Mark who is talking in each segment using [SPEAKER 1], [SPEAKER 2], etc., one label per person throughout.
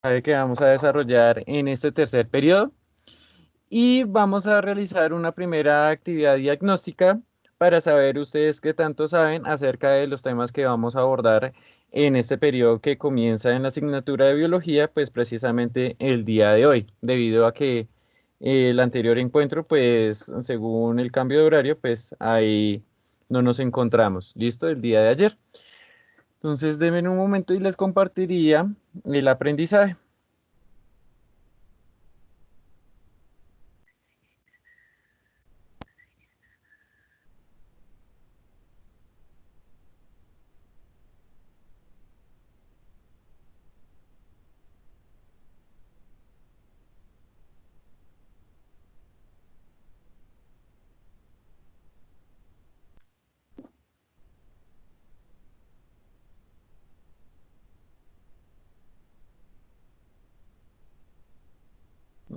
[SPEAKER 1] Que vamos a desarrollar en este tercer periodo y vamos a realizar una primera actividad diagnóstica para saber ustedes qué tanto saben acerca de los temas que vamos a abordar en este periodo que comienza en la asignatura de biología, pues precisamente el día de hoy, debido a que el anterior encuentro, pues según el cambio de horario, pues ahí no nos encontramos, ¿listo? El día de ayer. Entonces, denme un momento y les compartiría el aprendizaje.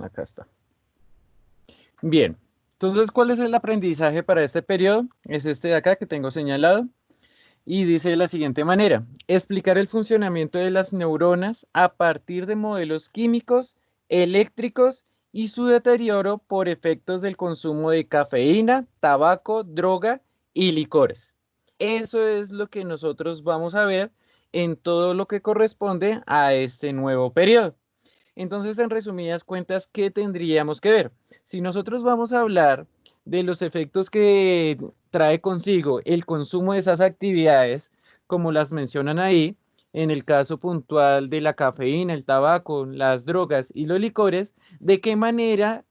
[SPEAKER 1] Acá está. Bien, entonces, ¿cuál es el aprendizaje para este periodo? Es este de acá que tengo señalado y dice de la siguiente manera: explicar el funcionamiento de las neuronas a partir de modelos químicos, eléctricos y su deterioro por efectos del consumo de cafeína, tabaco, droga y licores. Eso es lo que nosotros vamos a ver en todo lo que corresponde a este nuevo periodo. Entonces, en resumidas cuentas, ¿qué tendríamos que ver? Si nosotros vamos a hablar de los efectos que trae consigo el consumo de esas actividades, como las mencionan ahí, en el caso puntual de la cafeína, el tabaco, las drogas y los licores, ¿de qué manera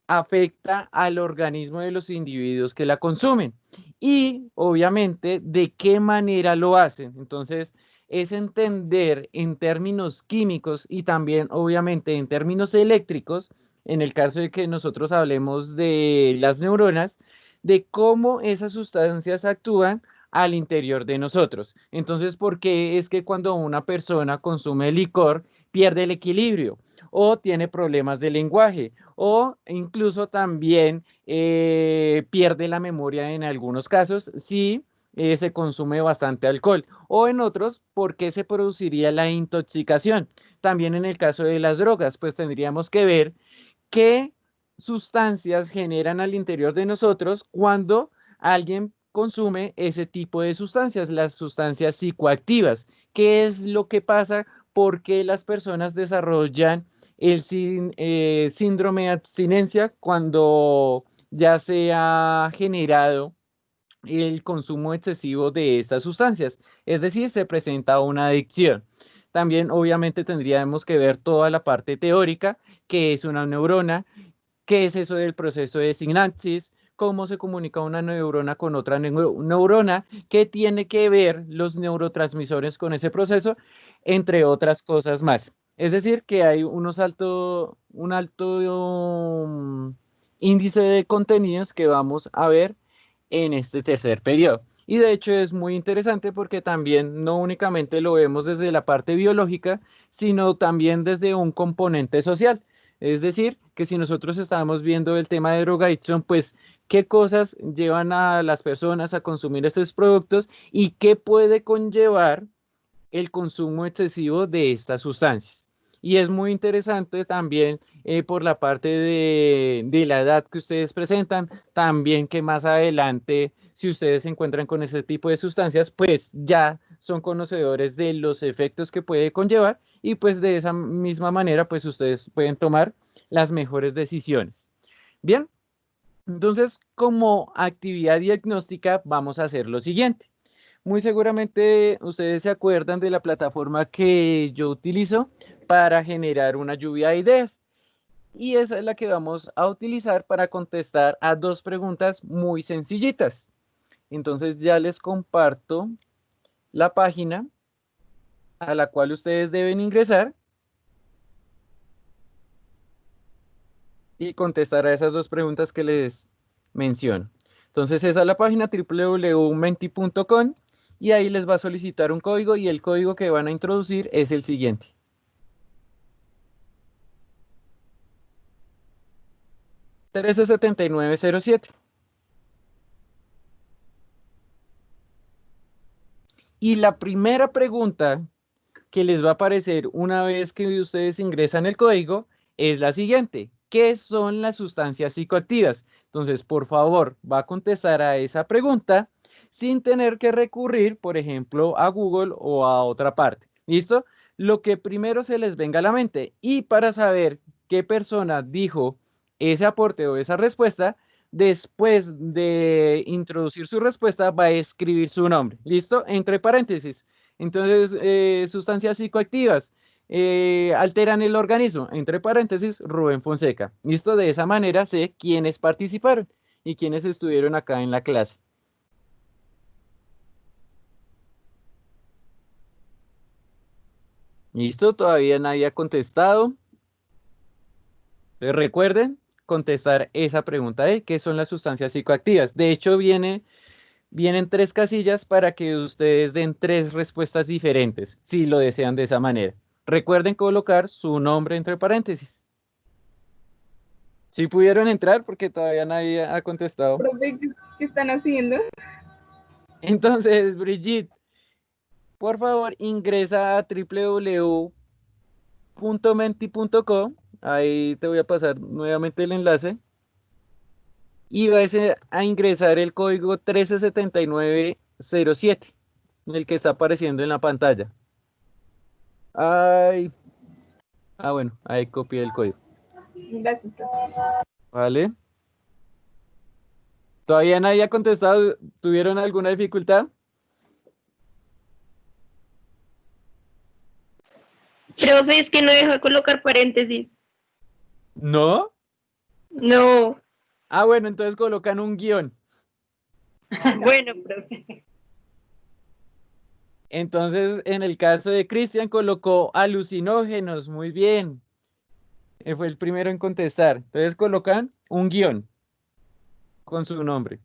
[SPEAKER 1] afecta al organismo de los individuos que la consumen? Y obviamente, ¿de qué manera lo hacen? Entonces, es entender en términos químicos y también obviamente en términos eléctricos, en el caso de que nosotros hablemos de las neuronas, de cómo esas sustancias actúan al interior de nosotros. Entonces, ¿por qué es que cuando una persona consume licor pierde el equilibrio o tiene problemas de lenguaje o incluso también pierde la memoria en algunos casos si se consume bastante alcohol, o en otros, ¿por qué se produciría la intoxicación? También en el caso de las drogas, pues tendríamos que ver qué sustancias generan al interior de nosotros cuando alguien consume ese tipo de sustancias, las sustancias psicoactivas. ¿Qué es lo que pasa? ¿Por qué las personas desarrollan el síndrome de abstinencia cuando ya se ha generado el consumo excesivo de estas sustancias? Es decir, se presenta una adicción. También obviamente tendríamos que ver toda la parte teórica, qué es una neurona, qué es eso del proceso de sinapsis, cómo se comunica una neurona con otra neurona, qué tiene que ver los neurotransmisores con ese proceso, entre otras cosas más. Es decir, que hay un alto índice de contenidos que vamos a ver en este tercer periodo. Y de hecho es muy interesante porque también no únicamente lo vemos desde la parte biológica, sino también desde un componente social. Es decir, que si nosotros estamos viendo el tema de drogadicción, pues qué cosas llevan a las personas a consumir estos productos y qué puede conllevar el consumo excesivo de estas sustancias. Y es muy interesante también por la parte de la edad que ustedes presentan, también que más adelante, si ustedes se encuentran con ese tipo de sustancias, pues ya son conocedores de los efectos que puede conllevar y pues de esa misma manera, pues ustedes pueden tomar las mejores decisiones. Bien, entonces como actividad diagnóstica vamos a hacer lo siguiente. Muy seguramente ustedes se acuerdan de la plataforma que yo utilizo para generar una lluvia de ideas. Y esa es la que vamos a utilizar para contestar a dos preguntas muy sencillitas. Entonces ya les comparto la página a la cual ustedes deben ingresar y contestar a esas dos preguntas que les menciono. Entonces esa es la página www.menti.com y ahí les va a solicitar un código y el código que van a introducir es el siguiente: 137907. Y la primera pregunta que les va a aparecer una vez que ustedes ingresan el código es la siguiente. ¿Qué son las sustancias psicoactivas? Entonces, por favor, va a contestar a esa pregunta sin tener que recurrir, por ejemplo, a Google o a otra parte. ¿Listo? Lo que primero se les venga a la mente. Y para saber qué persona dijo ese aporte o esa respuesta, después de introducir su respuesta, va a escribir su nombre. ¿Listo? Entre paréntesis. Entonces, sustancias psicoactivas alteran el organismo. Entre paréntesis, Rubén Fonseca. ¿Listo? De esa manera sé quiénes participaron y quiénes estuvieron acá en la clase. ¿Listo? Todavía nadie ha contestado. Recuerden contestar esa pregunta de qué son las sustancias psicoactivas. De hecho, vienen tres casillas para que ustedes den tres respuestas diferentes, si lo desean de esa manera. Recuerden colocar su nombre entre paréntesis. Si pudieron entrar, porque todavía nadie ha contestado.
[SPEAKER 2] Profe, ¿qué están haciendo?
[SPEAKER 1] Entonces, Brigitte, por favor, ingresa a www.menti.co. Ahí te voy a pasar nuevamente el enlace. Y vas a ingresar el código 137907, el que está apareciendo en la pantalla. Ay, bueno, ahí copié el código.
[SPEAKER 2] Gracias, profe.
[SPEAKER 1] ¿Vale? ¿Todavía nadie ha contestado? ¿Tuvieron alguna dificultad?
[SPEAKER 3] Profe, es que no deja colocar paréntesis.
[SPEAKER 1] ¿No?
[SPEAKER 3] No.
[SPEAKER 1] Bueno, entonces colocan un guión.
[SPEAKER 3] Bueno, profe.
[SPEAKER 1] Entonces, en el caso de Cristian, colocó alucinógenos. Muy bien. Fue el primero en contestar. Entonces colocan un guión con su nombre.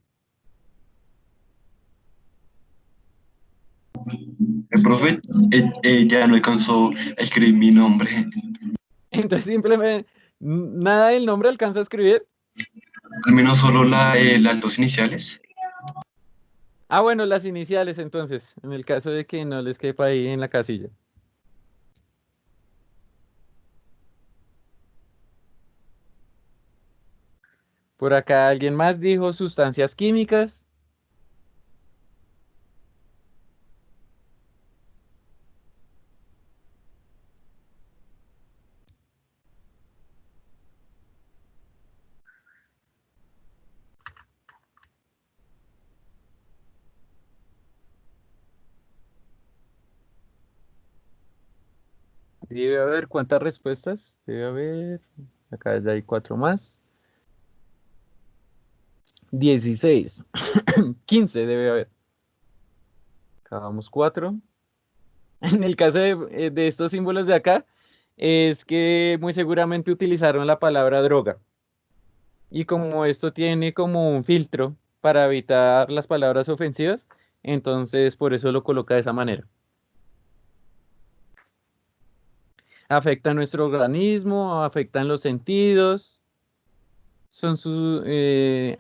[SPEAKER 4] El profe ya no alcanzó a escribir mi nombre.
[SPEAKER 1] Entonces, simplemente, nada del nombre alcanza a escribir.
[SPEAKER 4] Al menos solo las dos iniciales.
[SPEAKER 1] Bueno, las iniciales entonces, en el caso de que no les quepa ahí en la casilla. Por acá alguien más dijo sustancias químicas. Debe haber cuántas respuestas. Debe haber. Acá ya hay 4 más. 16. 15 debe haber. Acabamos 4. En el caso de estos símbolos de acá, es que muy seguramente utilizaron la palabra droga. Y como esto tiene como un filtro para evitar las palabras ofensivas, entonces por eso lo coloca de esa manera. Afecta nuestro organismo, afectan los sentidos,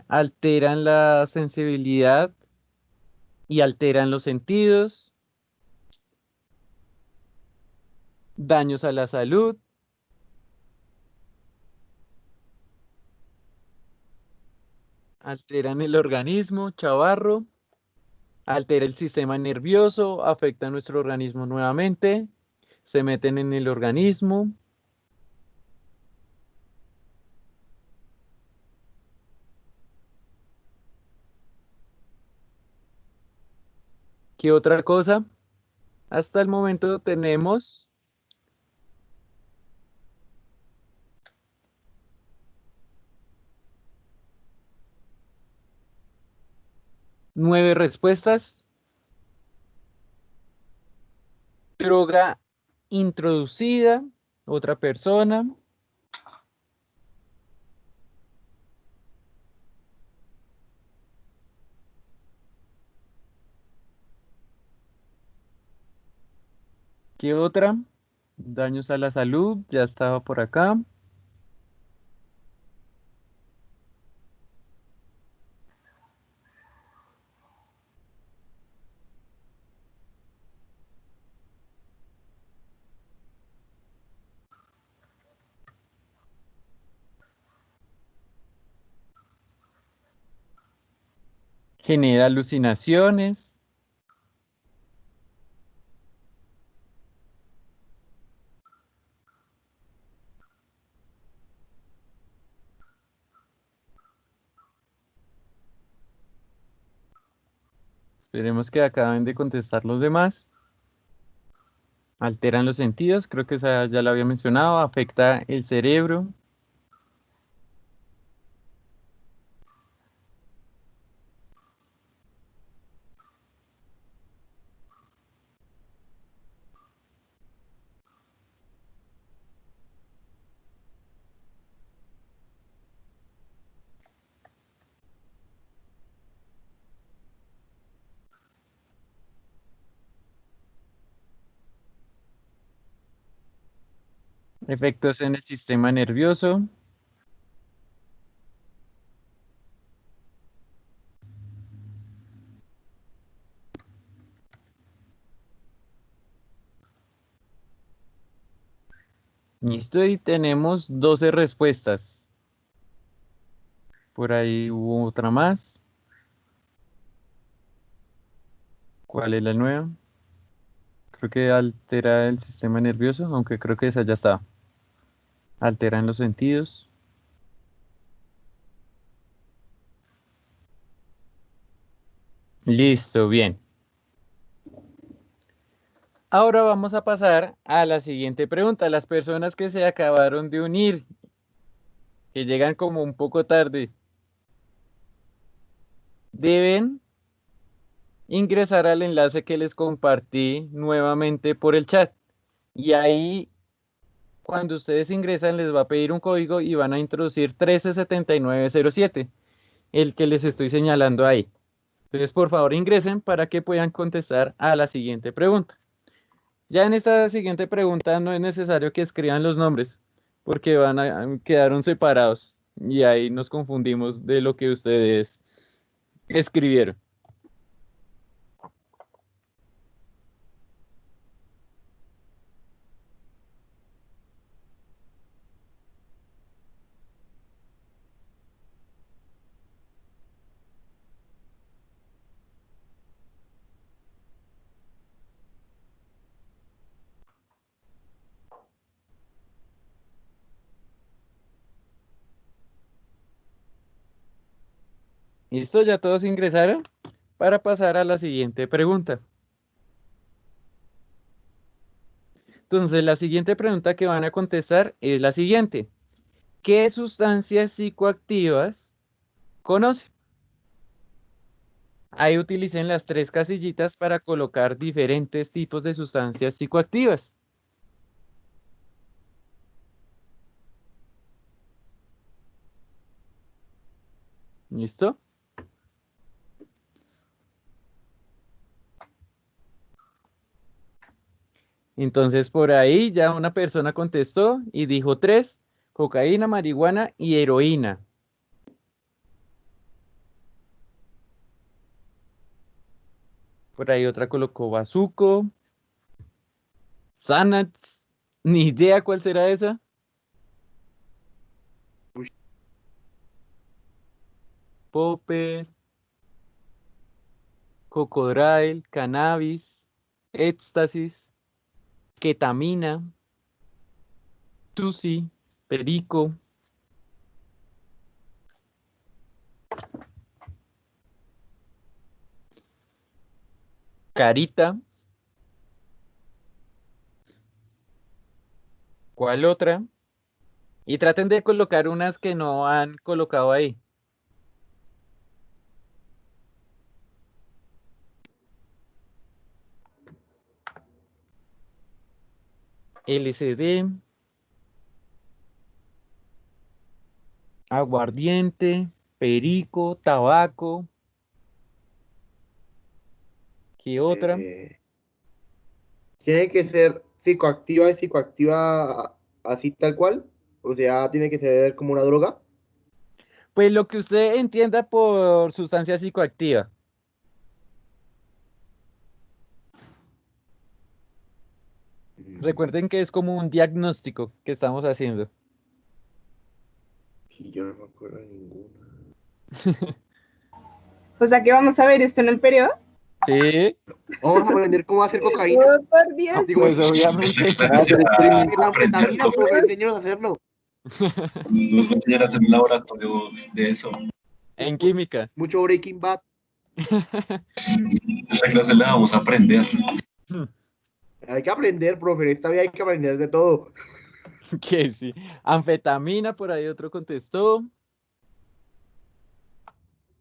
[SPEAKER 1] alteran la sensibilidad y alteran los sentidos, daños a la salud, alteran el organismo, chavarro, altera el sistema nervioso, afecta nuestro organismo nuevamente, se meten en el organismo. ¿Qué otra cosa? Hasta el momento tenemos 9 respuestas. Droga introducida, otra persona. ¿Qué otra? Daños a la salud, ya estaba por acá. genera alucinaciones, esperemos que acaben de contestar los demás. Alteran los sentidos, creo que esa ya la había mencionado, afecta el cerebro. Efectos en el sistema nervioso. Listo, y tenemos 12 respuestas. Por ahí hubo otra más. ¿Cuál es la nueva? Creo que altera el sistema nervioso, aunque creo que esa ya está. Alteran los sentidos. Listo, bien. Ahora vamos a pasar a la siguiente pregunta. Las personas que se acabaron de unir, que llegan como un poco tarde, deben ingresar al enlace que les compartí nuevamente por el chat. Y ahí, cuando ustedes ingresan, les va a pedir un código y van a introducir 137907, el que les estoy señalando ahí. Entonces, por favor, ingresen para que puedan contestar a la siguiente pregunta. Ya en esta siguiente pregunta no es necesario que escriban los nombres, porque quedaron separados y ahí nos confundimos de lo que ustedes escribieron. ¿Listo? ¿Ya todos ingresaron? Para pasar a la siguiente pregunta. Entonces, la siguiente pregunta que van a contestar es la siguiente. ¿Qué sustancias psicoactivas conoce? Ahí utilicen las tres casillitas para colocar diferentes tipos de sustancias psicoactivas. ¿Listo? Entonces por ahí ya una persona contestó y dijo tres: cocaína, marihuana y heroína. Por ahí otra colocó bazuco, Xanax, ni idea cuál será esa. Popper, cocodrilo, cannabis, éxtasis, ketamina, tusi, perico, carita. ¿Cuál otra? Y traten de colocar unas que no han colocado ahí. LSD, aguardiente, perico, tabaco. ¿Qué otra?
[SPEAKER 5] Eh, Tiene que ser psicoactiva y psicoactiva así tal cual. O sea, tiene que ser como una droga.
[SPEAKER 1] Pues lo que usted entienda por sustancia psicoactiva. Recuerden que es como un diagnóstico que estamos haciendo.
[SPEAKER 5] Y yo no me acuerdo de ninguna.
[SPEAKER 2] O sea que vamos a ver esto en el periodo.
[SPEAKER 1] Sí,
[SPEAKER 5] Vamos a aprender cómo hacer cocaína.
[SPEAKER 2] Oh, por Dios.
[SPEAKER 5] Digo,
[SPEAKER 1] pues obviamente.
[SPEAKER 4] Esta clase va a aprender
[SPEAKER 5] metanfetamina, profe, enséñanos a hacerlo.
[SPEAKER 4] Nos va a enseñar a hacer un laboratorio de eso.
[SPEAKER 1] En química.
[SPEAKER 5] Mucho Breaking Bad.
[SPEAKER 4] Esta clase la vamos a aprender.
[SPEAKER 5] Hay que aprender, profe, en esta vida hay que aprender de todo.
[SPEAKER 1] Que sí. Anfetamina, por ahí otro contestó.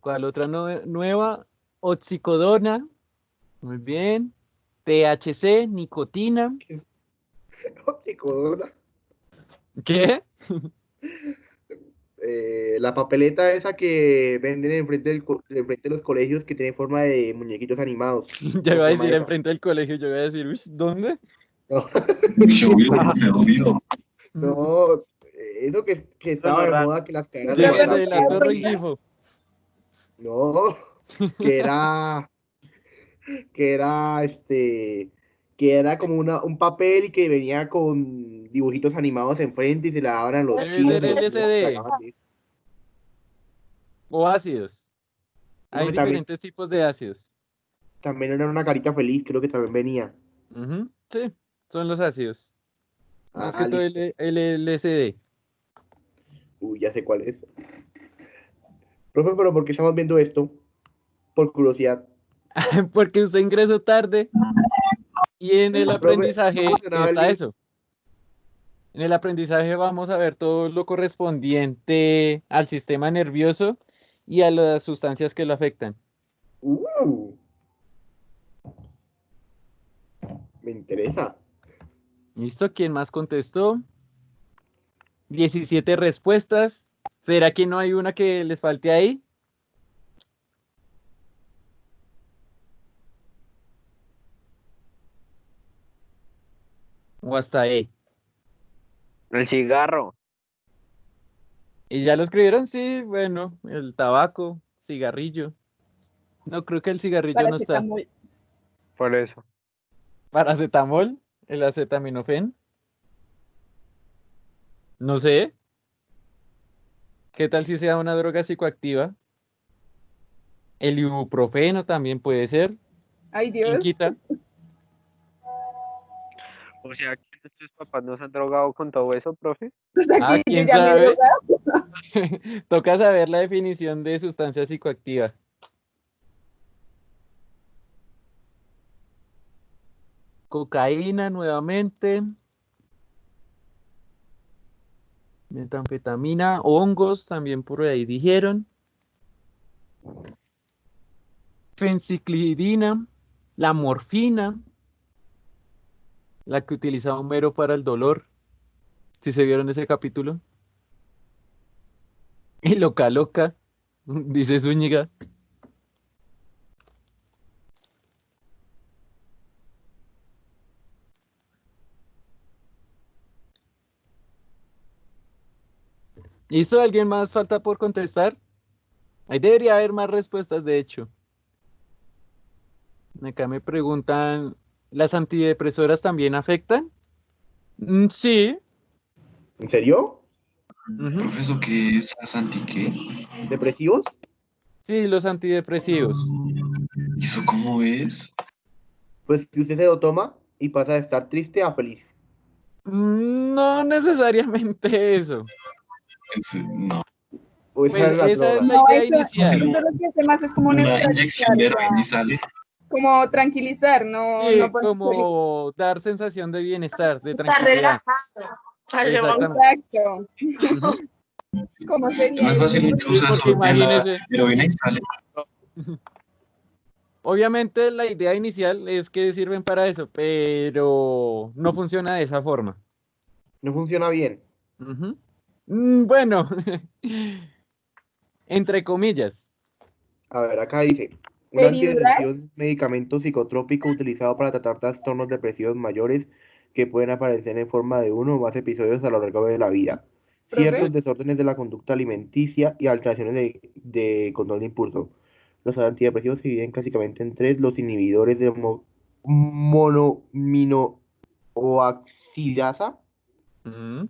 [SPEAKER 1] ¿Cuál otra nueva? Oxicodona. Muy bien. THC, nicotina.
[SPEAKER 5] Psicodona.
[SPEAKER 1] ¿Qué?
[SPEAKER 5] La papeleta esa que venden enfrente de los colegios que tiene forma de muñequitos animados.
[SPEAKER 1] Yo iba a
[SPEAKER 5] ¿Cómo se llama
[SPEAKER 1] decir
[SPEAKER 5] esa?
[SPEAKER 1] enfrente del colegio, yo iba a decir, uy, ¿dónde?
[SPEAKER 5] No,
[SPEAKER 4] Obvio.
[SPEAKER 5] no, eso que estaba de moda, que las cadenas de
[SPEAKER 1] Llévese
[SPEAKER 5] WhatsApp
[SPEAKER 1] de la
[SPEAKER 5] eran-
[SPEAKER 1] torre y Gifo.
[SPEAKER 5] No, que era, que era como un papel y que venía con dibujitos animados enfrente y se le daban a los
[SPEAKER 1] Debe ser
[SPEAKER 5] chicos.
[SPEAKER 1] LSD o ácidos. Hay
[SPEAKER 5] No, también,
[SPEAKER 1] diferentes tipos de ácidos.
[SPEAKER 5] también era una carita feliz, creo que también venía.
[SPEAKER 1] Ujú, sí, son los ácidos. Más
[SPEAKER 5] Ah,
[SPEAKER 1] que todo
[SPEAKER 5] listo.
[SPEAKER 1] el LSD.
[SPEAKER 5] Uy, ya sé cuál es. Profe, pero ¿por qué estamos viendo esto? Por curiosidad.
[SPEAKER 1] Porque usted ingresó tarde y en el
[SPEAKER 5] Profe,
[SPEAKER 1] aprendizaje
[SPEAKER 5] ¿cómo funcionaba el
[SPEAKER 1] está
[SPEAKER 5] link?
[SPEAKER 1] eso. En el aprendizaje vamos a ver todo lo correspondiente al sistema nervioso y a las sustancias que lo afectan.
[SPEAKER 5] Me interesa.
[SPEAKER 1] ¿Listo? ¿Quién más contestó? 17 respuestas. ¿Será que no hay una que les falte ahí? ¿O hasta ahí?
[SPEAKER 6] El cigarro.
[SPEAKER 1] ¿Y ya lo escribieron? Sí, bueno, el tabaco, cigarrillo. No, creo que el cigarrillo no está.
[SPEAKER 2] Paracetamol.
[SPEAKER 6] Por eso.
[SPEAKER 1] Paracetamol, el acetaminofén. No sé. ¿Qué tal si sea una droga psicoactiva? El ibuprofeno también puede ser.
[SPEAKER 2] Ay,
[SPEAKER 1] ¿Quién
[SPEAKER 2] Dios.
[SPEAKER 1] quita?
[SPEAKER 6] O sea, que nuestros papás nos han drogado con todo eso, profe.
[SPEAKER 2] O sea
[SPEAKER 1] Ah,
[SPEAKER 2] que yo
[SPEAKER 1] ¿quién
[SPEAKER 2] ya me
[SPEAKER 1] sabe?
[SPEAKER 2] droga.
[SPEAKER 1] Toca saber la definición de sustancia psicoactiva. Cocaína nuevamente. Metanfetamina, hongos también por ahí dijeron. Fenciclidina, la morfina, la que utilizaba Homero para el dolor. Si se vieron ese capítulo. Y loca loca, dice Zúñiga. ¿Listo? ¿Alguien más falta por contestar? Ahí debería haber más respuestas, de hecho. Acá me preguntan, ¿las antidepresoras también afectan? Sí.
[SPEAKER 5] ¿En serio?
[SPEAKER 1] Ujú.
[SPEAKER 4] Profesor, ¿qué es la Santi qué?
[SPEAKER 5] ¿Depresivos?
[SPEAKER 1] Sí, los antidepresivos.
[SPEAKER 4] ¿Y eso cómo es?
[SPEAKER 5] Pues que usted se lo toma y pasa de estar triste a feliz.
[SPEAKER 1] No necesariamente eso.
[SPEAKER 4] No.
[SPEAKER 5] O esas
[SPEAKER 1] Pues
[SPEAKER 5] eran las
[SPEAKER 1] esa es
[SPEAKER 5] drogas.
[SPEAKER 1] la
[SPEAKER 2] No,
[SPEAKER 1] idea
[SPEAKER 2] eso
[SPEAKER 1] inicial.
[SPEAKER 2] lo que hace más es como
[SPEAKER 4] Una inyección
[SPEAKER 2] neutralizar,
[SPEAKER 4] de
[SPEAKER 2] o sea,
[SPEAKER 4] heroína y sale.
[SPEAKER 2] como tranquilizar, no
[SPEAKER 1] Sí,
[SPEAKER 2] ponerse feliz.
[SPEAKER 1] como dar sensación de bienestar, de
[SPEAKER 3] Está
[SPEAKER 1] tranquilidad.
[SPEAKER 3] relajado. O sea,
[SPEAKER 1] Exactamente.
[SPEAKER 2] Exacto.
[SPEAKER 1] Ujú.
[SPEAKER 2] ¿Cómo
[SPEAKER 4] Es
[SPEAKER 2] sería
[SPEAKER 4] más
[SPEAKER 2] eso?
[SPEAKER 4] fácil un
[SPEAKER 1] Sí,
[SPEAKER 4] chuzazo
[SPEAKER 1] porque
[SPEAKER 4] de la
[SPEAKER 1] imagínese.
[SPEAKER 4] heroína y sale.
[SPEAKER 1] Obviamente la idea inicial es que sirven para eso, pero no funciona de esa forma.
[SPEAKER 5] No funciona bien.
[SPEAKER 1] Ujú. Bueno, entre comillas.
[SPEAKER 5] A ver, acá dice, un
[SPEAKER 2] Peridural.
[SPEAKER 5] antidepresivo es un medicamento psicotrópico utilizado para tratar trastornos depresivos mayores que pueden aparecer en forma de uno o más episodios a lo largo de la vida.
[SPEAKER 2] Profe.
[SPEAKER 5] Ciertos desórdenes de la conducta alimenticia y alteraciones de control de impulso. Los antidepresivos se dividen clásicamente en tres: los inhibidores de monoaminoxidasa,
[SPEAKER 1] Ujú.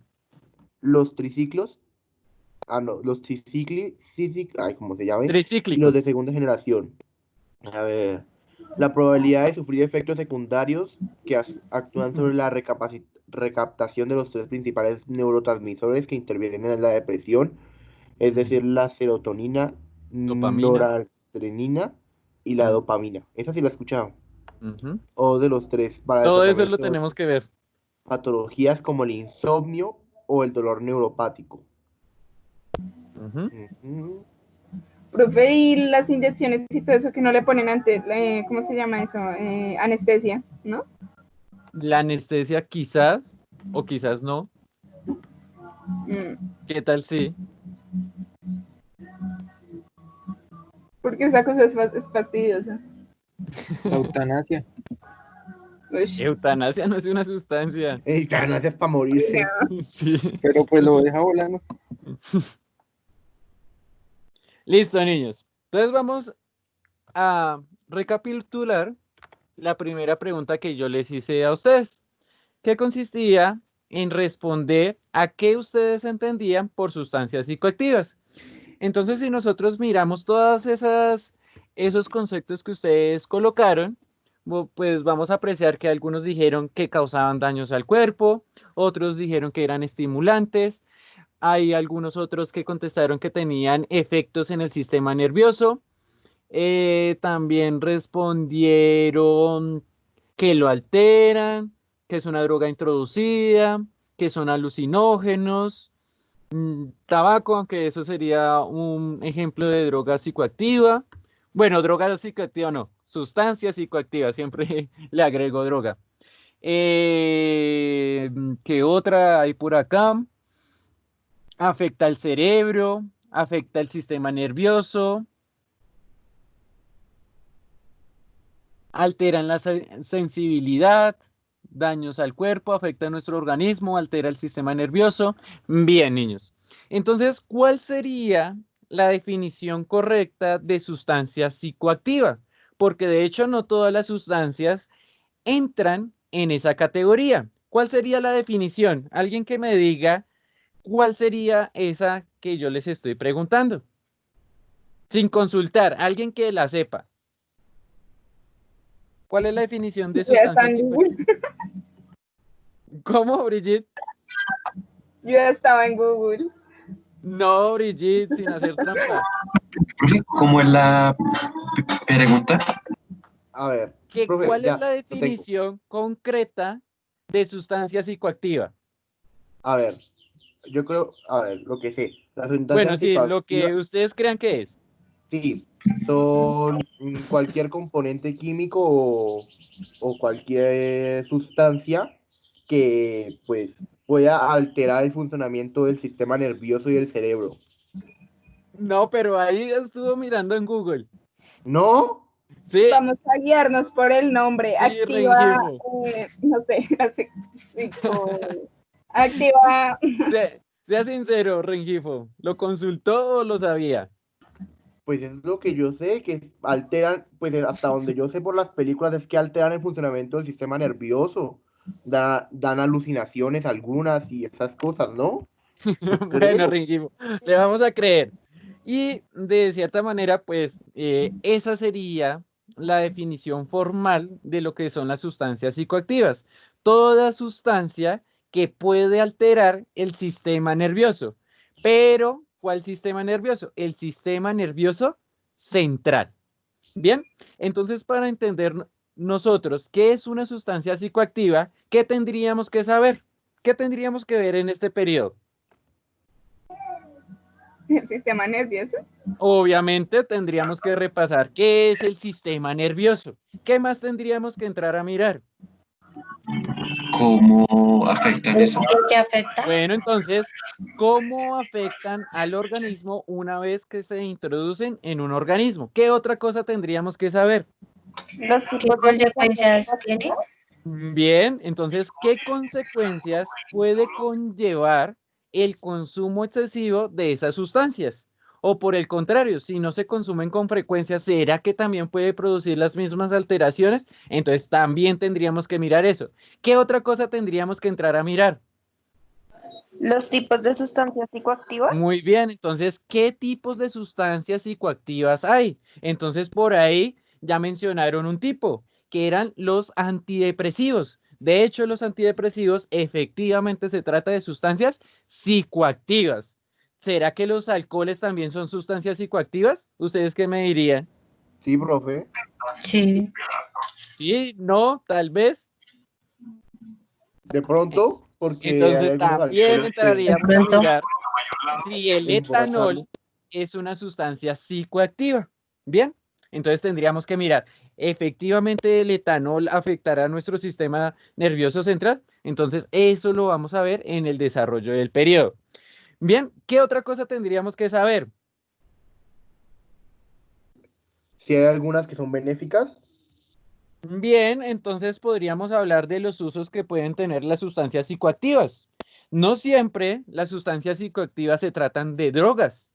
[SPEAKER 5] los triciclos los ay, ¿cómo se llame? Y los
[SPEAKER 1] Tricíclicos.
[SPEAKER 5] de segunda generación. A ver, la probabilidad de sufrir efectos secundarios que actúan sobre la recaptación de los tres principales neurotransmisores que intervienen en la depresión, es decir, la serotonina,
[SPEAKER 1] Dopamina.
[SPEAKER 5] noradrenalina y la
[SPEAKER 1] Mm.
[SPEAKER 5] dopamina. Esa sí la he escuchado.
[SPEAKER 1] Ujú.
[SPEAKER 5] O de los tres, para el
[SPEAKER 1] Todo eso lo
[SPEAKER 5] tratamiento de
[SPEAKER 1] tenemos que ver.
[SPEAKER 5] patologías como el insomnio o el dolor neuropático.
[SPEAKER 1] Ujú.
[SPEAKER 5] Ujú.
[SPEAKER 2] Profe, y las inyecciones y todo eso que no le ponen antes, ¿cómo se llama eso? Anestesia, ¿no?
[SPEAKER 1] La anestesia quizás, o quizás no.
[SPEAKER 2] Mm,
[SPEAKER 1] ¿Qué tal si?
[SPEAKER 2] porque esa cosa es fastidiosa.
[SPEAKER 7] La eutanasia.
[SPEAKER 2] Ush,
[SPEAKER 1] Eutanasia no es una sustancia.
[SPEAKER 5] Ey, gracias para morirse.
[SPEAKER 1] Sí.
[SPEAKER 7] Pero pues lo deja volando.
[SPEAKER 1] Listo, niños. Entonces vamos a recapitular la primera pregunta que yo les hice a ustedes, que consistía en responder a qué ustedes entendían por sustancias psicoactivas. Entonces, si nosotros miramos todas esos conceptos que ustedes colocaron, pues vamos a apreciar que algunos dijeron que causaban daños al cuerpo, otros dijeron que eran estimulantes, hay algunos otros que contestaron que tenían efectos en el sistema nervioso, también respondieron que lo alteran, que es una droga introducida, que son alucinógenos, tabaco, aunque eso sería un ejemplo de droga psicoactiva. Bueno, droga psicoactiva no, sustancia psicoactiva, siempre le agrego droga. ¿Qué otra hay por acá? Afecta el cerebro, afecta el sistema nervioso, alteran la sensibilidad, daños al cuerpo, afecta a nuestro organismo, altera el sistema nervioso. Bien, niños. Entonces, ¿cuál sería la definición correcta de sustancia psicoactiva? Porque de hecho no todas las sustancias entran en esa categoría. ¿Cuál sería la definición? Alguien que me diga cuál sería esa que yo les estoy preguntando. Sin consultar, alguien que la sepa. ¿Cuál es la definición de
[SPEAKER 2] ya está
[SPEAKER 1] sustancia
[SPEAKER 2] en
[SPEAKER 1] psicoactiva?
[SPEAKER 2] Google.
[SPEAKER 1] ¿Cómo, Brigitte?
[SPEAKER 2] Yo ya estaba en Google.
[SPEAKER 1] No, Brigitte, sin hacer trampa.
[SPEAKER 4] Profe, ¿cómo es la pregunta?
[SPEAKER 5] A ver, profe,
[SPEAKER 1] ¿Cuál es
[SPEAKER 5] ya,
[SPEAKER 1] la
[SPEAKER 5] lo tengo.
[SPEAKER 1] definición concreta de sustancia psicoactiva?
[SPEAKER 5] A ver, yo creo, a ver, lo que sé, las
[SPEAKER 1] Bueno,
[SPEAKER 5] sustancias
[SPEAKER 1] sí, lo
[SPEAKER 5] psicoactivas,
[SPEAKER 1] que ustedes crean que es.
[SPEAKER 5] sí, son cualquier componente químico o cualquier sustancia que, pues, pueda alterar el funcionamiento del sistema nervioso y el cerebro.
[SPEAKER 1] No, pero ahí estuvo mirando en Google.
[SPEAKER 5] ¿No?
[SPEAKER 1] Sí,
[SPEAKER 2] Vamos a guiarnos por el nombre.
[SPEAKER 1] sí,
[SPEAKER 2] Activa,
[SPEAKER 1] Rengifo.
[SPEAKER 2] no sé, activa.
[SPEAKER 1] Sea sincero, Rengifo. ¿Lo consultó o lo sabía?
[SPEAKER 5] Pues es lo que yo sé, que alteran, pues hasta donde yo sé por las películas es que alteran el funcionamiento del sistema nervioso, dan alucinaciones algunas y esas cosas, ¿no? Yo
[SPEAKER 1] Bueno,
[SPEAKER 5] creo.
[SPEAKER 1] Rengifo, le vamos a creer. Y de cierta manera, pues esa sería la definición formal de lo que son las sustancias psicoactivas. Toda sustancia que puede alterar el sistema nervioso. Pero, ¿cuál sistema nervioso? El sistema nervioso central. Bien, entonces para entender nosotros qué es una sustancia psicoactiva, ¿qué tendríamos que saber? ¿Qué tendríamos que ver en este periodo?
[SPEAKER 2] El sistema nervioso.
[SPEAKER 1] Obviamente tendríamos que repasar qué es el sistema nervioso. ¿Qué más tendríamos que entrar a mirar?
[SPEAKER 4] ¿Cómo afectan eso?
[SPEAKER 3] ¿Por qué afecta?
[SPEAKER 1] Bueno, entonces, ¿cómo afectan al organismo una vez que se introducen en un organismo? ¿Qué otra cosa tendríamos que saber?
[SPEAKER 3] ¿Qué consecuencias tiene?
[SPEAKER 1] Bien, entonces, ¿qué consecuencias puede conllevar el consumo excesivo de esas sustancias? O por el contrario, si no se consumen con frecuencia, ¿será que también puede producir las mismas alteraciones? Entonces también tendríamos que mirar eso. ¿Qué otra cosa tendríamos que entrar a mirar?
[SPEAKER 3] Los tipos de sustancias psicoactivas.
[SPEAKER 1] Muy bien, entonces, ¿qué tipos de sustancias psicoactivas hay? Entonces, por ahí ya mencionaron un tipo, que eran los antidepresivos. De hecho, los antidepresivos efectivamente se trata de sustancias psicoactivas. ¿Será que los alcoholes también son sustancias psicoactivas? ¿Ustedes qué me dirían?
[SPEAKER 5] Sí, profe.
[SPEAKER 3] Sí.
[SPEAKER 1] Sí, no, tal vez.
[SPEAKER 5] De pronto, porque hay
[SPEAKER 1] Entonces,
[SPEAKER 5] algunos
[SPEAKER 1] también
[SPEAKER 5] alcoholes que
[SPEAKER 1] entraríamos a mirar si el
[SPEAKER 5] emborracharlo.
[SPEAKER 1] etanol es una sustancia psicoactiva. Bien, entonces tendríamos que mirar, efectivamente el etanol afectará a nuestro sistema nervioso central. Entonces, eso lo vamos a ver en el desarrollo del periodo. Bien, ¿qué otra cosa tendríamos que saber?
[SPEAKER 5] Si hay algunas que son benéficas,
[SPEAKER 1] Bien, entonces podríamos hablar de los usos que pueden tener las sustancias psicoactivas. No siempre las sustancias psicoactivas se tratan de drogas.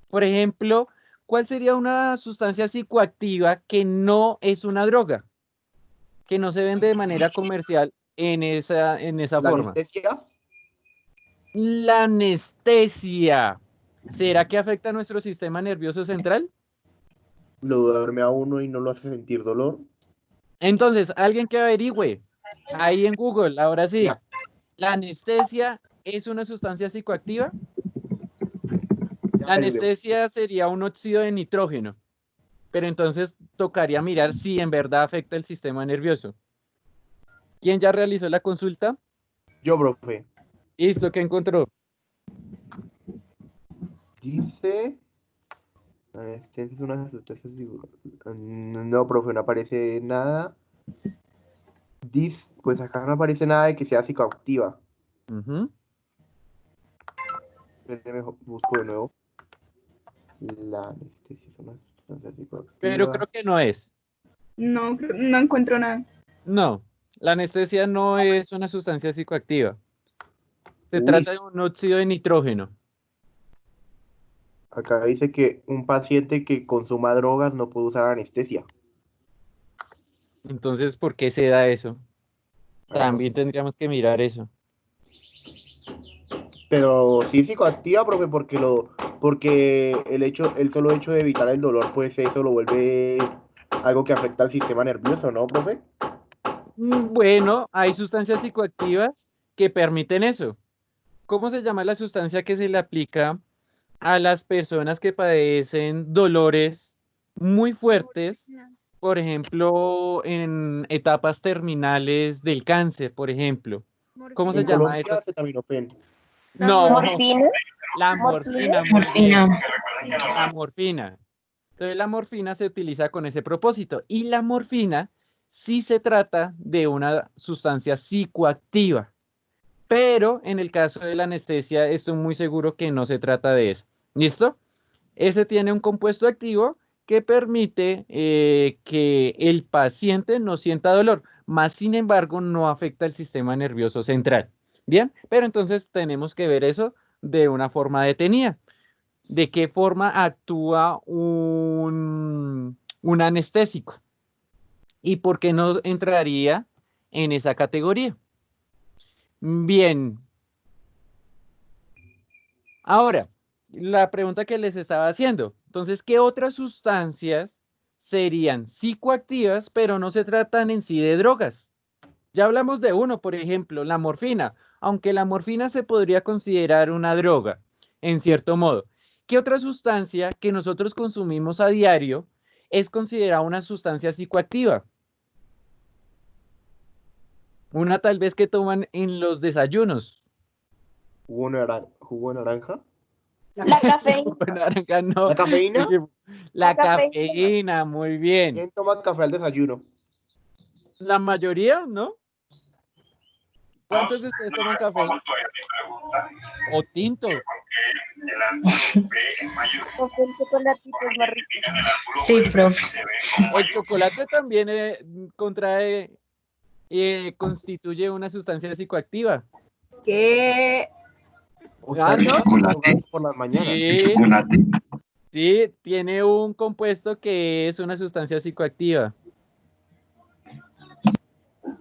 [SPEAKER 1] Por ejemplo, ¿cuál sería una sustancia psicoactiva que no es una droga? Que no se vende de manera comercial en esa
[SPEAKER 5] la
[SPEAKER 1] forma.
[SPEAKER 5] anestesia,
[SPEAKER 1] La anestesia. ¿Será que afecta a nuestro sistema nervioso central?
[SPEAKER 5] lo duerme a uno y no lo hace sentir dolor.
[SPEAKER 1] Entonces, alguien que averigüe ahí en Google, ahora sí,
[SPEAKER 5] Ya,
[SPEAKER 1] ¿la anestesia es una sustancia psicoactiva?
[SPEAKER 5] ya
[SPEAKER 1] La
[SPEAKER 5] averigüé.
[SPEAKER 1] anestesia sería un óxido de nitrógeno, pero entonces tocaría mirar si en verdad afecta el sistema nervioso. ¿Quién ya realizó la consulta?
[SPEAKER 5] Yo, profe,
[SPEAKER 1] Listo, ¿qué encontró?
[SPEAKER 5] dice... Anestesia es una sustancia... No, profe, no aparece nada. Dice, pues acá no aparece nada de que sea psicoactiva.
[SPEAKER 1] Ujú.
[SPEAKER 5] Espéreme, busco de nuevo. La anestesia es una sustancia
[SPEAKER 1] Pero
[SPEAKER 5] psicoactiva.
[SPEAKER 1] creo que no es.
[SPEAKER 2] No, no encuentro nada.
[SPEAKER 1] No, la anestesia no es una sustancia psicoactiva. Se
[SPEAKER 5] Uy,
[SPEAKER 1] trata de un óxido de nitrógeno.
[SPEAKER 5] acá dice que un paciente que consuma drogas no puede usar anestesia.
[SPEAKER 1] Entonces, ¿por qué se da eso?
[SPEAKER 5] Ah, no
[SPEAKER 1] También
[SPEAKER 5] sé.
[SPEAKER 1] tendríamos que mirar eso.
[SPEAKER 5] Pero sí es psicoactiva, profe, porque el solo hecho de evitar el dolor, pues eso lo vuelve algo que afecta al sistema nervioso, ¿no, profe?
[SPEAKER 1] Bueno, hay sustancias psicoactivas que permiten eso. ¿Cómo se llama la sustancia que se le aplica a las personas que padecen dolores muy fuertes? Por ejemplo, en etapas terminales del cáncer, por ejemplo. ¿Cómo se
[SPEAKER 5] En
[SPEAKER 1] llama
[SPEAKER 5] Colombia,
[SPEAKER 1] eso?
[SPEAKER 5] acetaminofén.
[SPEAKER 1] No,
[SPEAKER 3] Morfina.
[SPEAKER 1] la
[SPEAKER 3] Morfina.
[SPEAKER 1] morfina, muy bien. La morfina. Entonces la morfina se utiliza con ese propósito y la morfina sí se trata de una sustancia psicoactiva, pero en el caso de la anestesia estoy muy seguro que no se trata de eso. ¿Listo? Ese tiene un compuesto activo que permite que el paciente no sienta dolor, más sin embargo no afecta el sistema nervioso central. Bien, pero entonces tenemos que ver eso de una forma detenida. ¿De qué forma actúa un anestésico? ¿Y por qué no entraría en esa categoría? Bien, ahora, la pregunta que les estaba haciendo. Entonces, ¿qué otras sustancias serían psicoactivas, pero no se tratan en sí de drogas? Ya hablamos de uno, por ejemplo, la morfina, aunque la morfina se podría considerar una droga, en cierto modo. ¿Qué otra sustancia que nosotros consumimos a diario es considerada una sustancia psicoactiva? Una tal vez que toman en los desayunos.
[SPEAKER 5] Jugo de naranja.
[SPEAKER 3] La cafeína.
[SPEAKER 1] Naranja, no.
[SPEAKER 5] ¿La cafeína?
[SPEAKER 3] La
[SPEAKER 1] La
[SPEAKER 3] cafeína.
[SPEAKER 1] cafeína, muy bien.
[SPEAKER 5] ¿Quién toma café al desayuno?
[SPEAKER 1] La mayoría, ¿no? ¿Cuántos de ustedes toman café? O tinto.
[SPEAKER 3] Café en chocolatito es más rico.
[SPEAKER 8] Sí, profe.
[SPEAKER 1] El chocolate también constituye una sustancia psicoactiva.
[SPEAKER 2] ¿Qué?
[SPEAKER 5] O
[SPEAKER 1] Ah,
[SPEAKER 5] sea,
[SPEAKER 1] ¿no?
[SPEAKER 5] que
[SPEAKER 4] Chocolate,
[SPEAKER 5] por las mañanas.
[SPEAKER 4] el
[SPEAKER 1] Sí,
[SPEAKER 4] chocolate.
[SPEAKER 1] sí, tiene un compuesto que es una sustancia psicoactiva.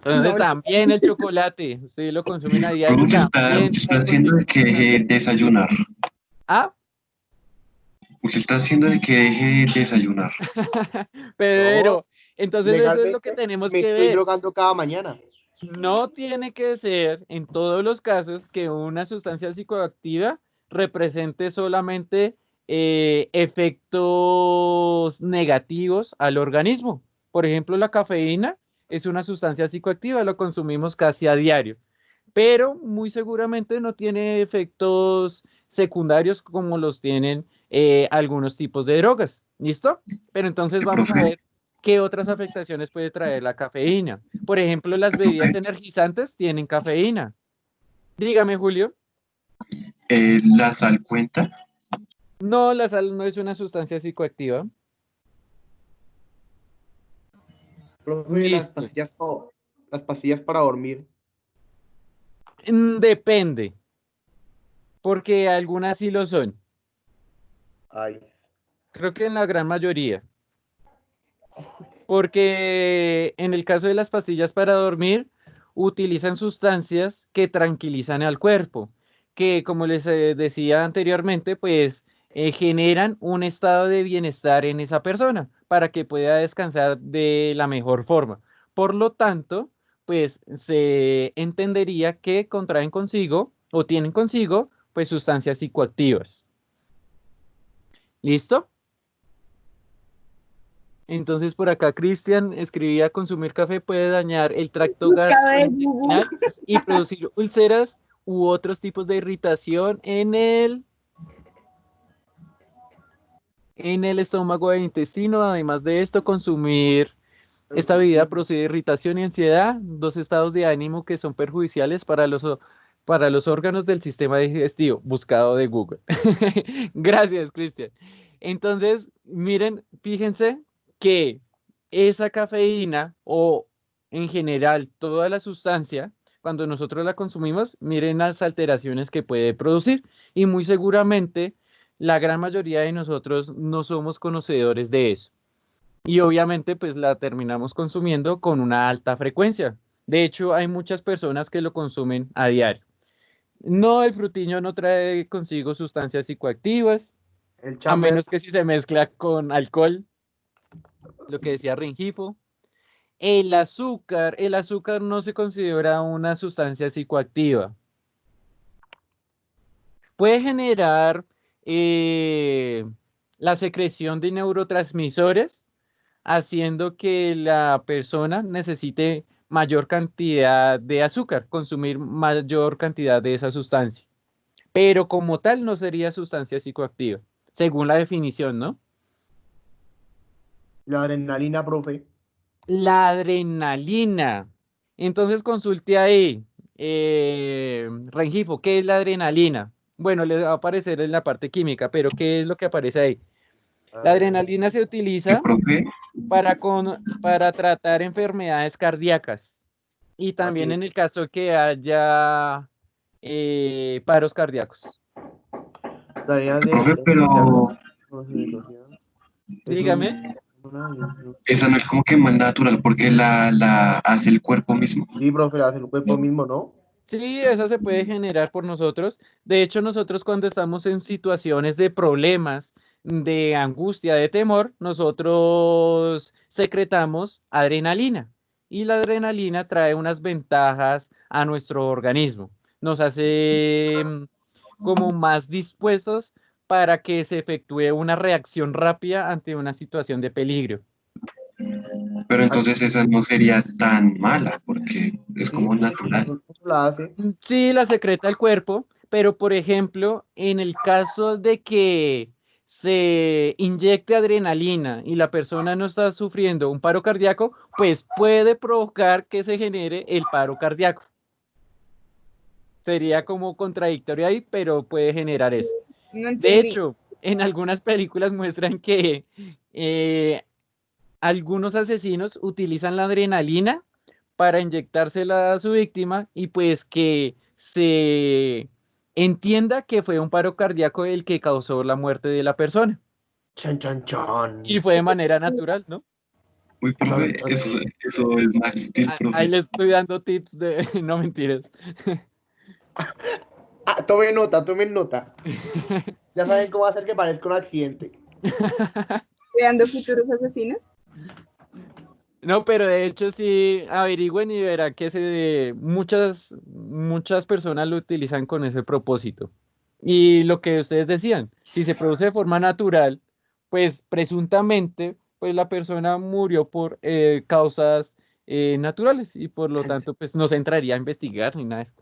[SPEAKER 1] Entonces
[SPEAKER 2] No,
[SPEAKER 1] también el chocolate, ustedes lo consumen a diario,
[SPEAKER 4] Usted
[SPEAKER 1] también
[SPEAKER 4] está
[SPEAKER 1] trae
[SPEAKER 4] haciendo de que deje de desayunar.
[SPEAKER 1] Ah,
[SPEAKER 4] Usted está haciendo de que deje de desayunar.
[SPEAKER 1] pero entonces eso es lo que
[SPEAKER 5] Legalmente
[SPEAKER 1] tenemos
[SPEAKER 5] me
[SPEAKER 1] que
[SPEAKER 5] estoy
[SPEAKER 1] ver.
[SPEAKER 5] drogando cada mañana.
[SPEAKER 1] No tiene que ser en todos los casos que una sustancia psicoactiva represente solamente efectos negativos al organismo. Por ejemplo, la cafeína es una sustancia psicoactiva, la consumimos casi a diario, pero muy seguramente no tiene efectos secundarios como los tienen algunos tipos de drogas. ¿Listo? Pero entonces vamos a
[SPEAKER 4] Profe,
[SPEAKER 1] ver qué otras afectaciones puede traer la cafeína. Por ejemplo, las bebidas
[SPEAKER 4] profe,
[SPEAKER 1] energizantes tienen cafeína. Dígame, Julio.
[SPEAKER 4] la sal cuenta.
[SPEAKER 1] No, la sal no es una sustancia psicoactiva.
[SPEAKER 5] Profe,
[SPEAKER 1] Listo.
[SPEAKER 5] las pastillas para dormir.
[SPEAKER 1] Depende, porque algunas sí lo son.
[SPEAKER 5] Ay,
[SPEAKER 1] Creo que en la gran mayoría. Porque en el caso de las pastillas para dormir, utilizan sustancias que tranquilizan al cuerpo, que como les decía anteriormente, pues generan un estado de bienestar en esa persona para que pueda descansar de la mejor forma. Por lo tanto, pues se entendería que contraen consigo o tienen consigo pues sustancias psicoactivas. ¿Listo? Entonces por acá Cristian escribía: consumir café puede dañar el tracto
[SPEAKER 2] buscado de Google.
[SPEAKER 1] gastrointestinal y producir úlceras u otros tipos de irritación en el estómago e intestino. Además de esto, consumir esta bebida produce irritación y ansiedad, dos estados de ánimo que son perjudiciales para los órganos del sistema digestivo. Buscado de Google. Gracias, Cristian. Entonces, miren, fíjense que esa cafeína o en general toda la sustancia, cuando nosotros la consumimos, miren las alteraciones que puede producir y muy seguramente la gran mayoría de nosotros no somos conocedores de eso. Y obviamente pues la terminamos consumiendo con una alta frecuencia. De hecho, hay muchas personas que lo consumen a diario. No, el frutiño no trae consigo sustancias psicoactivas,
[SPEAKER 5] el
[SPEAKER 1] a
[SPEAKER 5] chamber.
[SPEAKER 1] menos que si se mezcla con alcohol, lo que decía Rengifo. El azúcar no se considera una sustancia psicoactiva. Puede generar eh, la secreción de neurotransmisores, haciendo que la persona necesite mayor cantidad de azúcar, consumir mayor cantidad de esa sustancia. Pero como tal no sería sustancia psicoactiva, según la definición, ¿no?
[SPEAKER 5] La adrenalina, profe.
[SPEAKER 1] La adrenalina. Entonces consulte ahí, Rengifo, ¿qué es la adrenalina? Bueno, le va a aparecer en la parte química, pero ¿qué es lo que aparece ahí? La adrenalina se
[SPEAKER 4] ¿Qué,
[SPEAKER 1] utiliza
[SPEAKER 4] profe?
[SPEAKER 1] para tratar enfermedades cardíacas y también
[SPEAKER 5] Aquí.
[SPEAKER 1] en el caso que haya paros cardíacos.
[SPEAKER 5] La adrenalina
[SPEAKER 4] Profe,
[SPEAKER 5] de
[SPEAKER 4] pero
[SPEAKER 5] es
[SPEAKER 1] Dígame.
[SPEAKER 4] esa no es como que más natural porque la hace el cuerpo mismo.
[SPEAKER 5] Sí, profe, hace el cuerpo mismo, ¿no?
[SPEAKER 1] Sí, esa se puede generar por nosotros. De hecho, nosotros cuando estamos en situaciones de problemas, de angustia, de temor, nosotros secretamos adrenalina. Y la adrenalina trae unas ventajas a nuestro organismo. Nos hace como más dispuestos para que se efectúe una reacción rápida ante una situación de peligro.
[SPEAKER 4] Pero
[SPEAKER 5] Aquí,
[SPEAKER 4] entonces esa no sería tan mala porque es
[SPEAKER 5] sí,
[SPEAKER 4] como natural.
[SPEAKER 5] eso la hace.
[SPEAKER 1] Sí, la secreta el cuerpo, pero por ejemplo, en el caso de que se inyecte adrenalina y la persona no está sufriendo un paro cardíaco, pues puede provocar que se genere el paro cardíaco. Sería como contradictorio ahí, pero puede generar eso.
[SPEAKER 2] No
[SPEAKER 1] De
[SPEAKER 2] entendí.
[SPEAKER 1] hecho, en algunas películas muestran que eh, algunos asesinos utilizan la adrenalina para inyectársela a su víctima y pues que se entienda que fue un paro cardíaco el que causó la muerte de la persona.
[SPEAKER 5] Chan, chan,
[SPEAKER 1] Y
[SPEAKER 5] chan.
[SPEAKER 1] fue de manera natural, ¿no?
[SPEAKER 4] Uy, profe, eso es Max Steel,
[SPEAKER 1] Ahí
[SPEAKER 4] profe.
[SPEAKER 1] le estoy dando tips de... No mentiras.
[SPEAKER 5] Tomen nota, tomen nota. Ya saben cómo hacer que parezca un accidente.
[SPEAKER 2] Creando futuros asesinos.
[SPEAKER 1] No, pero de hecho sí, averigüen y verán que muchas personas lo utilizan con ese propósito. Y lo que ustedes decían, si se produce de forma natural, pues presuntamente, pues la persona murió por causas naturales y por lo tanto, pues no se entraría a investigar ni nada de eso.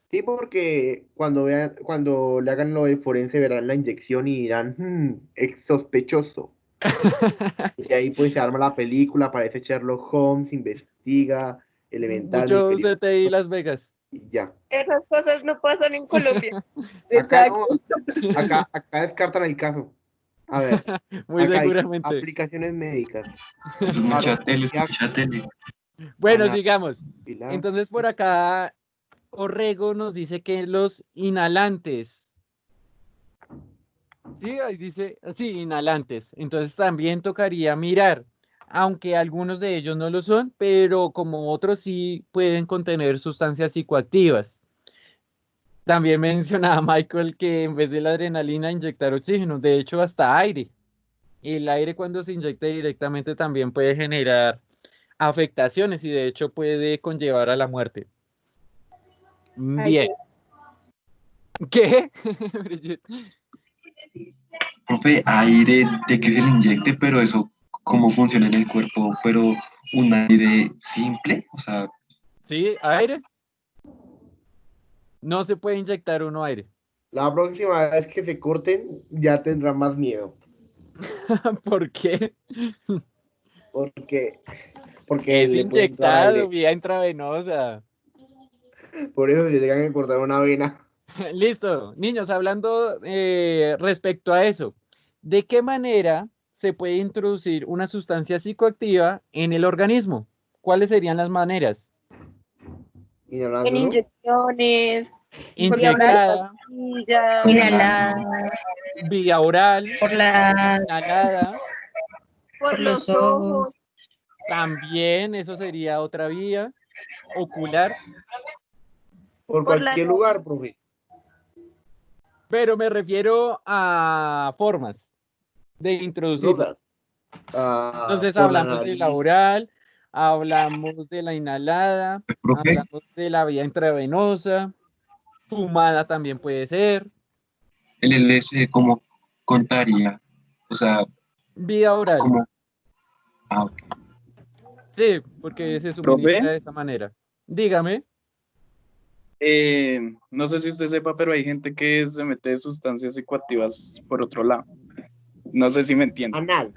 [SPEAKER 5] Sí, porque cuando le hagan lo del forense verán la inyección y dirán, es sospechoso. Y ahí pues se arma la película, aparece Sherlock Holmes, investiga, Elemental, mi
[SPEAKER 1] Mucho
[SPEAKER 5] querido,
[SPEAKER 1] CTI Las Vegas.
[SPEAKER 5] y ya.
[SPEAKER 3] Esas cosas no pasan en Colombia.
[SPEAKER 5] Acá
[SPEAKER 2] Exacto.
[SPEAKER 5] no, acá descartan el caso. A ver,
[SPEAKER 1] Muy
[SPEAKER 5] acá dice
[SPEAKER 1] seguramente.
[SPEAKER 5] aplicaciones médicas,
[SPEAKER 4] Eso es mucha tele, es
[SPEAKER 5] farmacología,
[SPEAKER 4] mucha tele.
[SPEAKER 1] Bueno,
[SPEAKER 5] análisis,
[SPEAKER 1] sigamos.
[SPEAKER 5] pilar.
[SPEAKER 1] Entonces por acá Orrego nos dice que los inhalantes. Sí, ahí dice, sí, inhalantes. Entonces también tocaría mirar, aunque algunos de ellos no lo son, pero como otros sí pueden contener sustancias psicoactivas. También mencionaba Michael que en vez de la adrenalina inyectar oxígeno, de hecho hasta aire. El aire cuando se inyecta directamente también puede generar afectaciones y de hecho puede conllevar a la muerte.
[SPEAKER 2] Ay,
[SPEAKER 1] Bien. ¿Qué? Brigitte.
[SPEAKER 4] Profe, aire de que se le inyecte, pero eso, ¿cómo funciona en el cuerpo? Pero un aire simple, o sea,
[SPEAKER 1] ¿Sí? ¿Aire? No se puede inyectar uno aire.
[SPEAKER 5] La próxima vez que se corten ya tendrán más miedo.
[SPEAKER 1] ¿Por qué?
[SPEAKER 5] Porque, porque
[SPEAKER 1] Es
[SPEAKER 5] le puede entrar
[SPEAKER 1] inyectado,
[SPEAKER 5] aire.
[SPEAKER 1] vía intravenosa.
[SPEAKER 5] Por eso se llegan a cortar una vena.
[SPEAKER 1] Listo, niños, hablando respecto a eso, ¿de qué manera se puede introducir una sustancia psicoactiva en el organismo? ¿Cuáles serían las maneras?
[SPEAKER 3] En
[SPEAKER 5] Inhalándolo.
[SPEAKER 3] inyecciones, por la
[SPEAKER 1] Inyectada,
[SPEAKER 3] pastilla,
[SPEAKER 4] inhalando.
[SPEAKER 1] vía oral,
[SPEAKER 3] por las,
[SPEAKER 1] inhalada,
[SPEAKER 3] por los ojos,
[SPEAKER 1] también eso sería otra vía, ocular,
[SPEAKER 5] Por
[SPEAKER 3] por la
[SPEAKER 5] cualquier lugar, profe.
[SPEAKER 1] pero me refiero a formas de introducirlo.
[SPEAKER 5] Drogas.
[SPEAKER 1] Entonces
[SPEAKER 5] Por la
[SPEAKER 1] hablamos de la
[SPEAKER 5] nariz.
[SPEAKER 1] oral, hablamos de la inhalada,
[SPEAKER 4] profe,
[SPEAKER 1] hablamos de la vía intravenosa, fumada también puede ser,
[SPEAKER 4] el LS, ¿cómo contaría? O sea,
[SPEAKER 1] vía oral,
[SPEAKER 4] como, ok.
[SPEAKER 1] sí, porque se
[SPEAKER 8] Profe,
[SPEAKER 1] suministra de esa manera. Dígame,
[SPEAKER 8] no sé si usted sepa, pero hay gente que se mete sustancias psicoactivas por otro lado. No sé si me entiende.
[SPEAKER 5] Anal.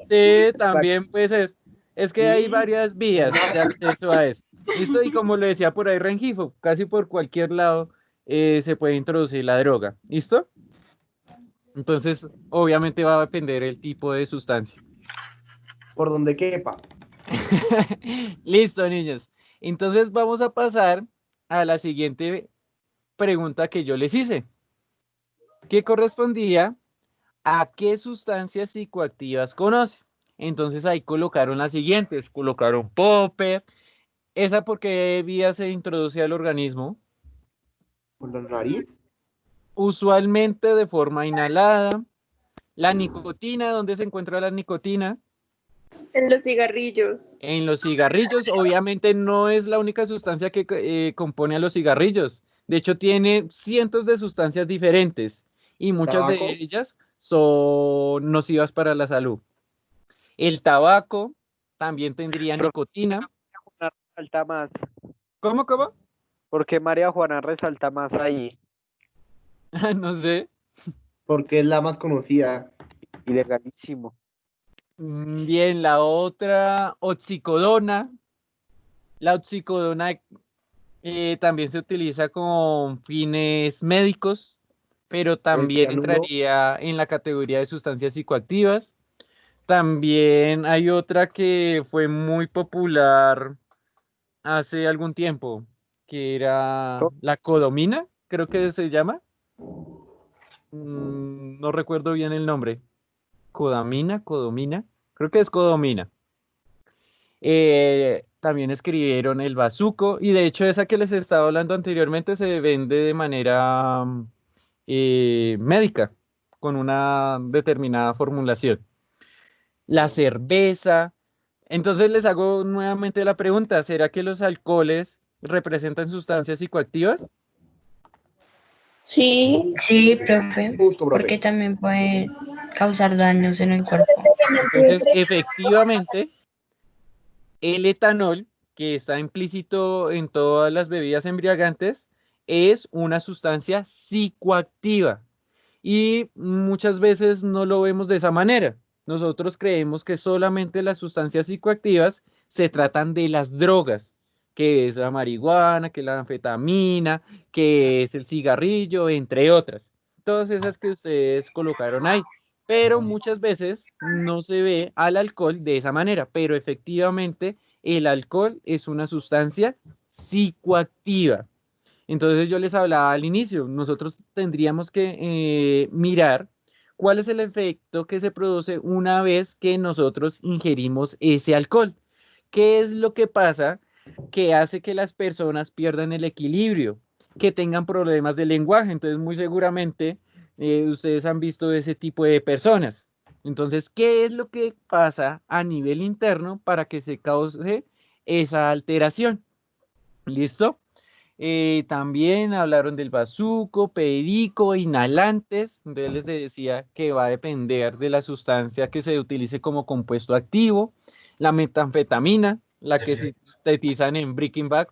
[SPEAKER 1] sí,
[SPEAKER 8] Exacto.
[SPEAKER 1] también puede ser. Es que hay varias vías de acceso a eso. ¿Listo? Y como lo decía por ahí Rengifo, casi por cualquier lado se puede introducir la droga. ¿Listo? Entonces, obviamente va a depender el tipo de sustancia.
[SPEAKER 5] Por donde quepa.
[SPEAKER 1] Listo, niños. Entonces vamos a pasar a la siguiente pregunta que yo les hice, que correspondía a qué sustancias psicoactivas conoce. Entonces ahí colocaron las siguientes, colocaron popper, esa porque vía se introduce al organismo,
[SPEAKER 5] Por la nariz.
[SPEAKER 1] usualmente de forma inhalada, la nicotina, ¿dónde se encuentra la nicotina?
[SPEAKER 3] en los cigarrillos.
[SPEAKER 1] En los cigarrillos, obviamente no es la única sustancia que compone a los cigarrillos. De hecho, tiene cientos de sustancias diferentes y muchas de
[SPEAKER 5] Tabaco.
[SPEAKER 1] ellas son nocivas para la salud. El tabaco también tendría
[SPEAKER 6] Profe,
[SPEAKER 1] nicotina.
[SPEAKER 6] Juana resalta más.
[SPEAKER 1] ¿Cómo, cómo?
[SPEAKER 6] ¿Por qué María Juana resalta más ahí?
[SPEAKER 1] No sé.
[SPEAKER 5] Porque es la más conocida.
[SPEAKER 6] Ilegalísimo.
[SPEAKER 1] Bien, la otra, oxicodona. La oxicodona también se utiliza con fines médicos, pero
[SPEAKER 5] El
[SPEAKER 1] también
[SPEAKER 5] cianuro.
[SPEAKER 1] entraría en la categoría de sustancias psicoactivas. También hay otra que fue muy popular hace algún tiempo, que era
[SPEAKER 6] ¿Cómo?
[SPEAKER 1] la codomina, creo que se llama. No recuerdo bien el nombre. Codamina, codomina. Creo que es codomina. También escribieron el bazuco y de hecho esa que les estaba hablando anteriormente se vende de manera médica, con una determinada formulación. La cerveza. Entonces les hago nuevamente la pregunta, ¿será que los alcoholes representan sustancias psicoactivas?
[SPEAKER 3] Sí,
[SPEAKER 9] Sí, profe,
[SPEAKER 5] Justo, profe.
[SPEAKER 9] porque también puede causar daños en el cuerpo.
[SPEAKER 1] Entonces, efectivamente, el etanol, que está implícito en todas las bebidas embriagantes, es una sustancia psicoactiva. Y muchas veces no lo vemos de esa manera. Nosotros creemos que solamente las sustancias psicoactivas se tratan de las drogas, que es la marihuana, que es la anfetamina, que es el cigarrillo, entre otras. Todas esas que ustedes colocaron ahí. Pero muchas veces no se ve al alcohol de esa manera, pero efectivamente el alcohol es una sustancia psicoactiva. Entonces yo les hablaba al inicio, nosotros tendríamos que mirar cuál es el efecto que se produce una vez que nosotros ingerimos ese alcohol. ¿Qué es lo que pasa que hace que las personas pierdan el equilibrio, que tengan problemas de lenguaje? Entonces muy seguramente ustedes han visto ese tipo de personas. Entonces, ¿qué es lo que pasa a nivel interno para que se cause esa alteración? ¿Listo? También hablaron del bazuco, perico, inhalantes. Entonces les decía que va a depender de la sustancia que se utilice como compuesto activo. La metanfetamina, la que sintetizan en Breaking Bad.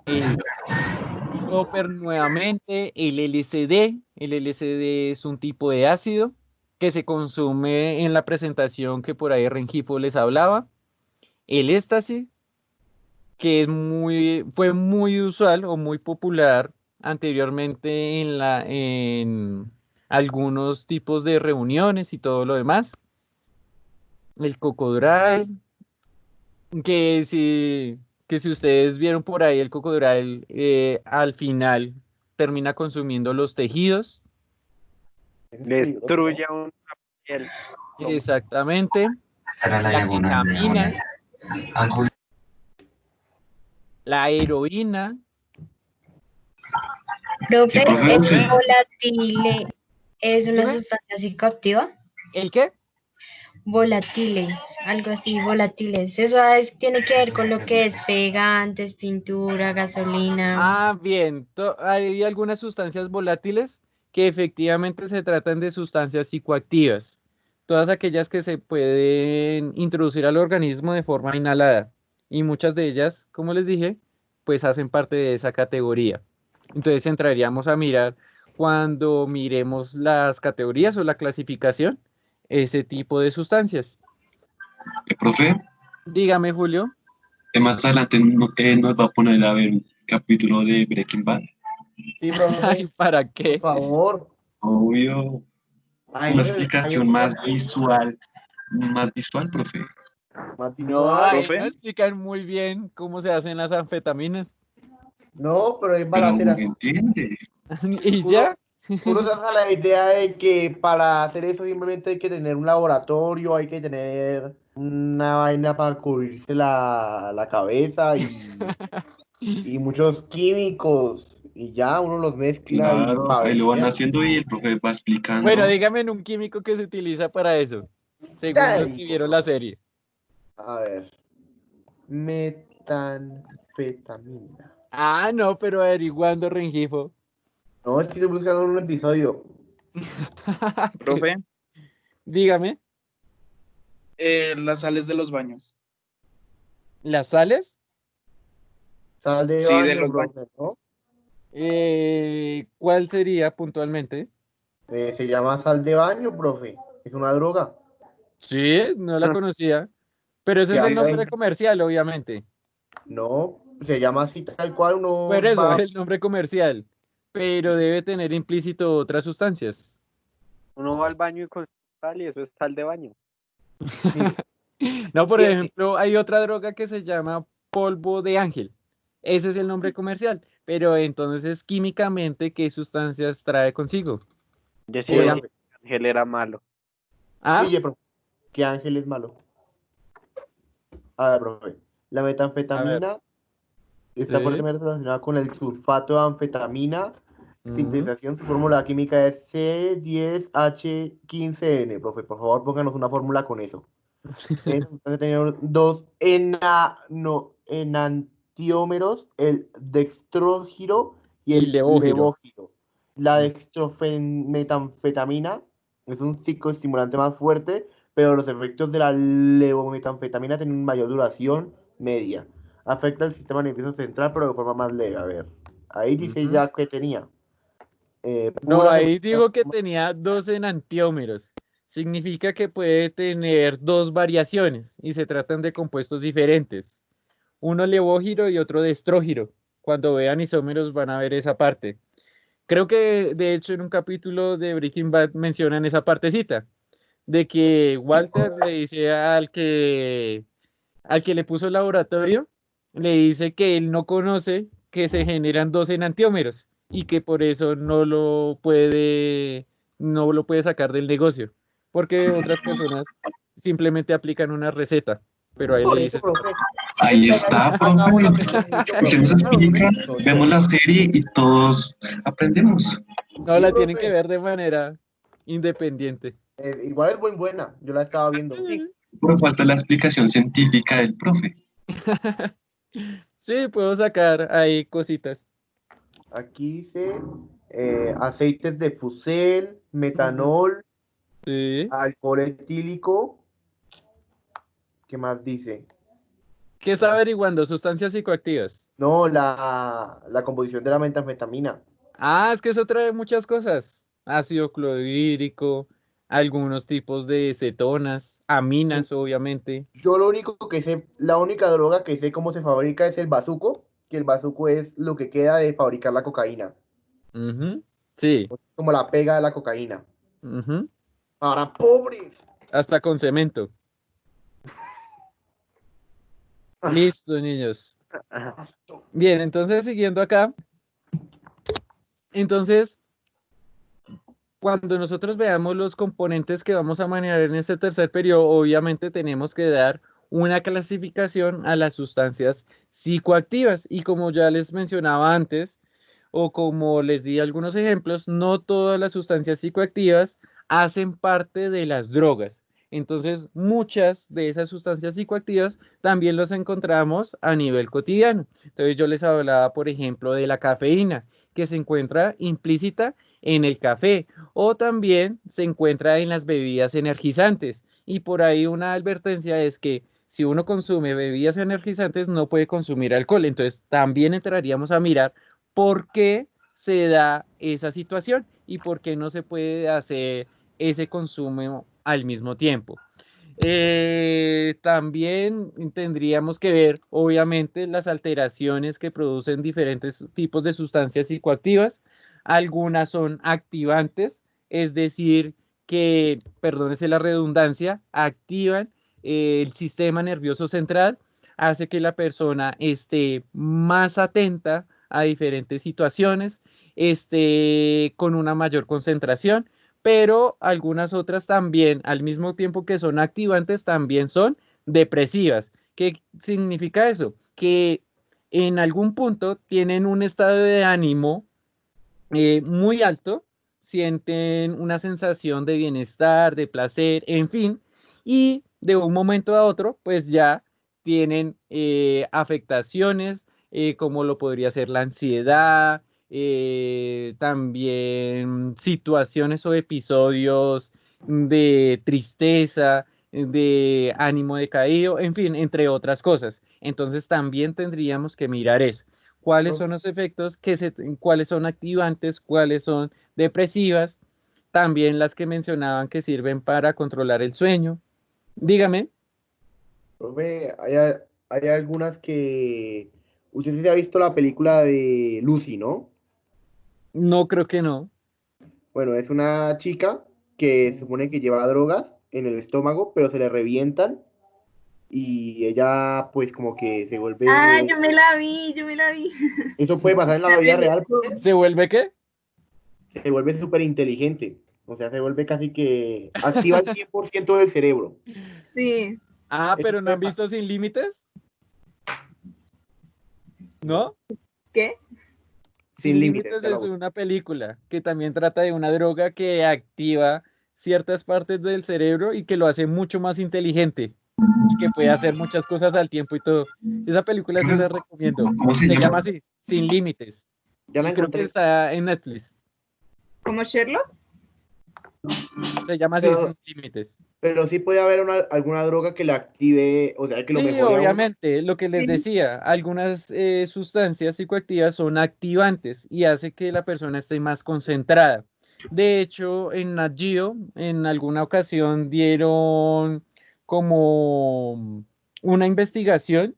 [SPEAKER 1] El Topper nuevamente, el LSD. El LSD es un tipo de ácido que se consume en la presentación que por ahí Rengifo les hablaba. El éxtasis, que fue muy usual o muy popular anteriormente en algunos tipos de reuniones y todo lo demás. El cocodrilo, que si ustedes vieron por ahí el cocodrilo, al final termina consumiendo los tejidos.
[SPEAKER 6] Destruye una piel.
[SPEAKER 1] Exactamente. La ketamina, la heroína.
[SPEAKER 9] Profe,
[SPEAKER 4] Sí, profe,
[SPEAKER 9] ¿el
[SPEAKER 4] usted-
[SPEAKER 9] volatile es una
[SPEAKER 1] Dime.
[SPEAKER 9] sustancia psicoactiva?
[SPEAKER 1] ¿El qué?
[SPEAKER 9] Volatile, algo así, volatiles. Tiene que ver con lo que es pegantes, pintura, gasolina.
[SPEAKER 1] Ah, bien. Hay algunas sustancias volátiles que efectivamente se tratan de sustancias psicoactivas. Todas aquellas que se pueden introducir al organismo de forma inhalada. Y muchas de ellas, como les dije, pues hacen parte de esa categoría. Entonces entraríamos a mirar cuando miremos las categorías o la clasificación, ese tipo de sustancias.
[SPEAKER 4] Profe,
[SPEAKER 1] Dígame, Julio.
[SPEAKER 4] más adelante nos va a poner a ver un capítulo de Breaking Bad.
[SPEAKER 5] Sí, profe,
[SPEAKER 1] Ay, ¿para
[SPEAKER 5] por
[SPEAKER 1] qué?
[SPEAKER 5] favor.
[SPEAKER 4] Obvio.
[SPEAKER 5] Ay,
[SPEAKER 4] Una
[SPEAKER 5] no,
[SPEAKER 4] explicación más visual, profe.
[SPEAKER 5] más
[SPEAKER 1] No,
[SPEAKER 5] visual.
[SPEAKER 1] ahí
[SPEAKER 8] Profe.
[SPEAKER 1] no explican muy bien cómo se hacen las anfetaminas.
[SPEAKER 5] No, pero hay
[SPEAKER 4] Pero uno
[SPEAKER 5] balaceras.
[SPEAKER 4] entiende.
[SPEAKER 1] Y
[SPEAKER 5] Uno,
[SPEAKER 1] ya,
[SPEAKER 5] uno se hace la idea de que para hacer eso simplemente hay que tener un laboratorio, hay que tener una vaina para cubrirse la cabeza y muchos químicos. Y ya uno los mezcla y
[SPEAKER 4] Claro,
[SPEAKER 5] para
[SPEAKER 4] ahí lo van
[SPEAKER 5] vender.
[SPEAKER 4] haciendo y el profe va
[SPEAKER 1] bueno,
[SPEAKER 4] explicando.
[SPEAKER 1] dígame en un químico que se utiliza para eso, según
[SPEAKER 5] Ya
[SPEAKER 1] los
[SPEAKER 5] le
[SPEAKER 1] que
[SPEAKER 5] digo.
[SPEAKER 1] vieron la serie.
[SPEAKER 5] A ver. Metanfetamina.
[SPEAKER 1] Ah, no, pero averiguando, Rengifo.
[SPEAKER 5] No, es que estoy buscando un episodio.
[SPEAKER 8] Profe,
[SPEAKER 1] Dígame,
[SPEAKER 8] las sales de los baños.
[SPEAKER 1] ¿las sales?
[SPEAKER 5] Sal de
[SPEAKER 8] Sí, de
[SPEAKER 5] baño,
[SPEAKER 8] los baños.
[SPEAKER 5] profe, ¿no?
[SPEAKER 1] ¿Cuál sería puntualmente?
[SPEAKER 5] Se llama sal de baño, profe. Es una droga.
[SPEAKER 1] Sí, no la conocía, pero ese
[SPEAKER 5] Que
[SPEAKER 1] es el
[SPEAKER 8] Sí, sí.
[SPEAKER 1] nombre
[SPEAKER 5] anda
[SPEAKER 1] comercial, obviamente.
[SPEAKER 5] No, se llama así tal cual
[SPEAKER 1] Por
[SPEAKER 5] uno
[SPEAKER 1] eso es
[SPEAKER 5] va.
[SPEAKER 1] el nombre comercial, pero debe tener implícito otras sustancias.
[SPEAKER 6] Uno va al baño y con sal y eso es sal de baño.
[SPEAKER 5] Sí,
[SPEAKER 1] No, por
[SPEAKER 5] y-
[SPEAKER 1] ejemplo, hay otra droga que se llama polvo de ángel. Ese es el nombre comercial, pero entonces químicamente, ¿qué sustancias trae consigo?
[SPEAKER 6] Yo sí
[SPEAKER 5] oye,
[SPEAKER 6] decía
[SPEAKER 1] Obviamente.
[SPEAKER 6] que Ángel era malo.
[SPEAKER 1] Ah,
[SPEAKER 5] oye, profe, que Ángel es malo. A ver, profe. La metanfetamina está
[SPEAKER 1] Sí.
[SPEAKER 5] fuertemente relacionada con el sulfato de anfetamina.
[SPEAKER 1] Ujú.
[SPEAKER 5] Sintetización, su fórmula química es C10H15N. Profe, por favor, pónganos una fórmula con eso. Esta sustancia tenía dos enantiómeros, el dextrógiro y
[SPEAKER 1] Y
[SPEAKER 5] el
[SPEAKER 1] levógiro.
[SPEAKER 5] levógiro. La
[SPEAKER 1] Mm.
[SPEAKER 5] dextrometanfetamina es un psicoestimulante más fuerte, pero los efectos de la levometanfetamina tienen mayor duración media. Afecta el sistema nervioso central, pero de forma más leve. A ver, ahí dice
[SPEAKER 1] Ujú.
[SPEAKER 5] ya que tenía
[SPEAKER 1] No,
[SPEAKER 5] puras
[SPEAKER 1] ahí digo que
[SPEAKER 5] sustancias.
[SPEAKER 1] tenía 2 enantiómeros. Significa que puede tener 2 variaciones y se tratan de compuestos diferentes. Uno levógiro y otro destrógiro. Cuando vean isómeros van a ver esa parte. Creo que de hecho en un capítulo de Breaking Bad mencionan esa partecita, de que Walter le dice al que le puso el laboratorio, le dice que él no conoce que se generan 2 enantiómeros y que por eso no lo puede sacar del negocio, porque otras personas simplemente aplican una receta, pero ahí le
[SPEAKER 5] Por eso,
[SPEAKER 1] dices,
[SPEAKER 5] profe.
[SPEAKER 4] Ahí está, profe.
[SPEAKER 5] Vamos a aprender mucho,
[SPEAKER 4] Usted nos
[SPEAKER 5] profe. Claro, un
[SPEAKER 4] explica,
[SPEAKER 5] episodio.
[SPEAKER 4] vemos la serie y todos aprendemos.
[SPEAKER 1] no
[SPEAKER 5] Sí,
[SPEAKER 1] la tienen que
[SPEAKER 5] profe.
[SPEAKER 1] ver de manera independiente.
[SPEAKER 5] Igual es muy buena. Yo la estaba viendo.
[SPEAKER 4] Pero falta la explicación científica del profe.
[SPEAKER 1] Sí, puedo sacar ahí cositas.
[SPEAKER 5] Aquí dice aceites de fusel, metanol,
[SPEAKER 1] Sí.
[SPEAKER 5] alcohol etílico. ¿Qué más dice?
[SPEAKER 1] ¿Qué está averiguando? Sustancias psicoactivas.
[SPEAKER 5] No, la composición de la metanfetamina.
[SPEAKER 1] Ah, es que eso trae muchas cosas. Ácido clorhídrico, algunos tipos de cetonas, aminas, obviamente.
[SPEAKER 5] Yo lo único que sé, la única droga que sé cómo se fabrica es el bazuco, que el bazuco es lo que queda de fabricar la cocaína,
[SPEAKER 1] Ujú. Sí.
[SPEAKER 5] como la pega de la cocaína.
[SPEAKER 1] Ujú.
[SPEAKER 5] Para pobres.
[SPEAKER 1] Hasta con cemento. Listo, niños. Bien, entonces siguiendo acá. Entonces, cuando nosotros veamos los componentes que vamos a manejar en este tercer periodo, obviamente tenemos que dar una clasificación a las sustancias psicoactivas. Y como ya les mencionaba antes, o como les di algunos ejemplos, no todas las sustancias psicoactivas hacen parte de las drogas. Entonces, muchas de esas sustancias psicoactivas también las encontramos a nivel cotidiano. Entonces, yo les hablaba, por ejemplo, de la cafeína, que se encuentra implícita en el café o también se encuentra en las bebidas energizantes. Y por ahí una advertencia es que si uno consume bebidas energizantes no puede consumir alcohol. Entonces también entraríamos a mirar por qué se da esa situación y por qué no se puede hacer ese consumo al mismo tiempo. También tendríamos que ver, obviamente, las alteraciones que producen diferentes tipos de sustancias psicoactivas. Algunas son activantes, es decir, que, perdónese la redundancia, activan el sistema nervioso central, hace que la persona esté más atenta a diferentes situaciones, esté con una mayor concentración, pero algunas otras también, al mismo tiempo que son activantes, también son depresivas. ¿Qué significa eso? Que en algún punto tienen un estado de ánimo muy alto, sienten una sensación de bienestar, de placer, en fin, y de un momento a otro, pues ya tienen afectaciones, como lo podría ser la ansiedad, también situaciones o episodios de tristeza, de ánimo decaído, en fin, entre otras cosas. Entonces también tendríamos que mirar eso. ¿Cuáles son los efectos? ¿Cuáles son activantes? ¿Cuáles son depresivas? También las que mencionaban que sirven para controlar el sueño. Dígame.
[SPEAKER 5] Profe, hay algunas que... Usted sí se ha visto la película de Lucy, ¿no?
[SPEAKER 1] No, creo que no.
[SPEAKER 5] Bueno, es una chica que se supone que lleva drogas en el estómago, pero se le revientan y ella pues como que se
[SPEAKER 2] Ah,
[SPEAKER 5] vuelve...
[SPEAKER 2] yo me la vi, yo me la vi.
[SPEAKER 5] Eso puede pasar en la vida real, profe.
[SPEAKER 1] ¿Se vuelve qué?
[SPEAKER 5] Se vuelve súper inteligente. O sea, se vuelve casi que... Activa el 100% del cerebro.
[SPEAKER 2] Sí.
[SPEAKER 1] Ah, pero ¿no han visto Sin Límites? ¿No?
[SPEAKER 2] ¿Qué?
[SPEAKER 5] Sin límites,
[SPEAKER 1] Límites
[SPEAKER 5] ya la
[SPEAKER 1] es
[SPEAKER 5] busco.
[SPEAKER 1] una película que también trata de una droga que activa ciertas partes del cerebro y que lo hace mucho más inteligente y que puede hacer muchas cosas al tiempo y todo. Esa película se la recomiendo.
[SPEAKER 4] ¿Cómo se
[SPEAKER 1] Se llama
[SPEAKER 4] llama?
[SPEAKER 1] así, Sin Límites.
[SPEAKER 5] Ya la
[SPEAKER 1] Y creo que
[SPEAKER 5] encontré.
[SPEAKER 1] está en Netflix.
[SPEAKER 2] ¿Como Sherlock?
[SPEAKER 1] Se llama así,
[SPEAKER 5] Pero,
[SPEAKER 1] Sin Límites.
[SPEAKER 5] pero sí puede haber alguna droga que la active, o sea, que lo
[SPEAKER 1] Sí,
[SPEAKER 5] mejore a uno.
[SPEAKER 1] obviamente, lo que les
[SPEAKER 2] Sí.
[SPEAKER 1] decía, algunas sustancias psicoactivas son activantes y hace que la persona esté más concentrada. De hecho, en Nat Geo, en alguna ocasión dieron como una investigación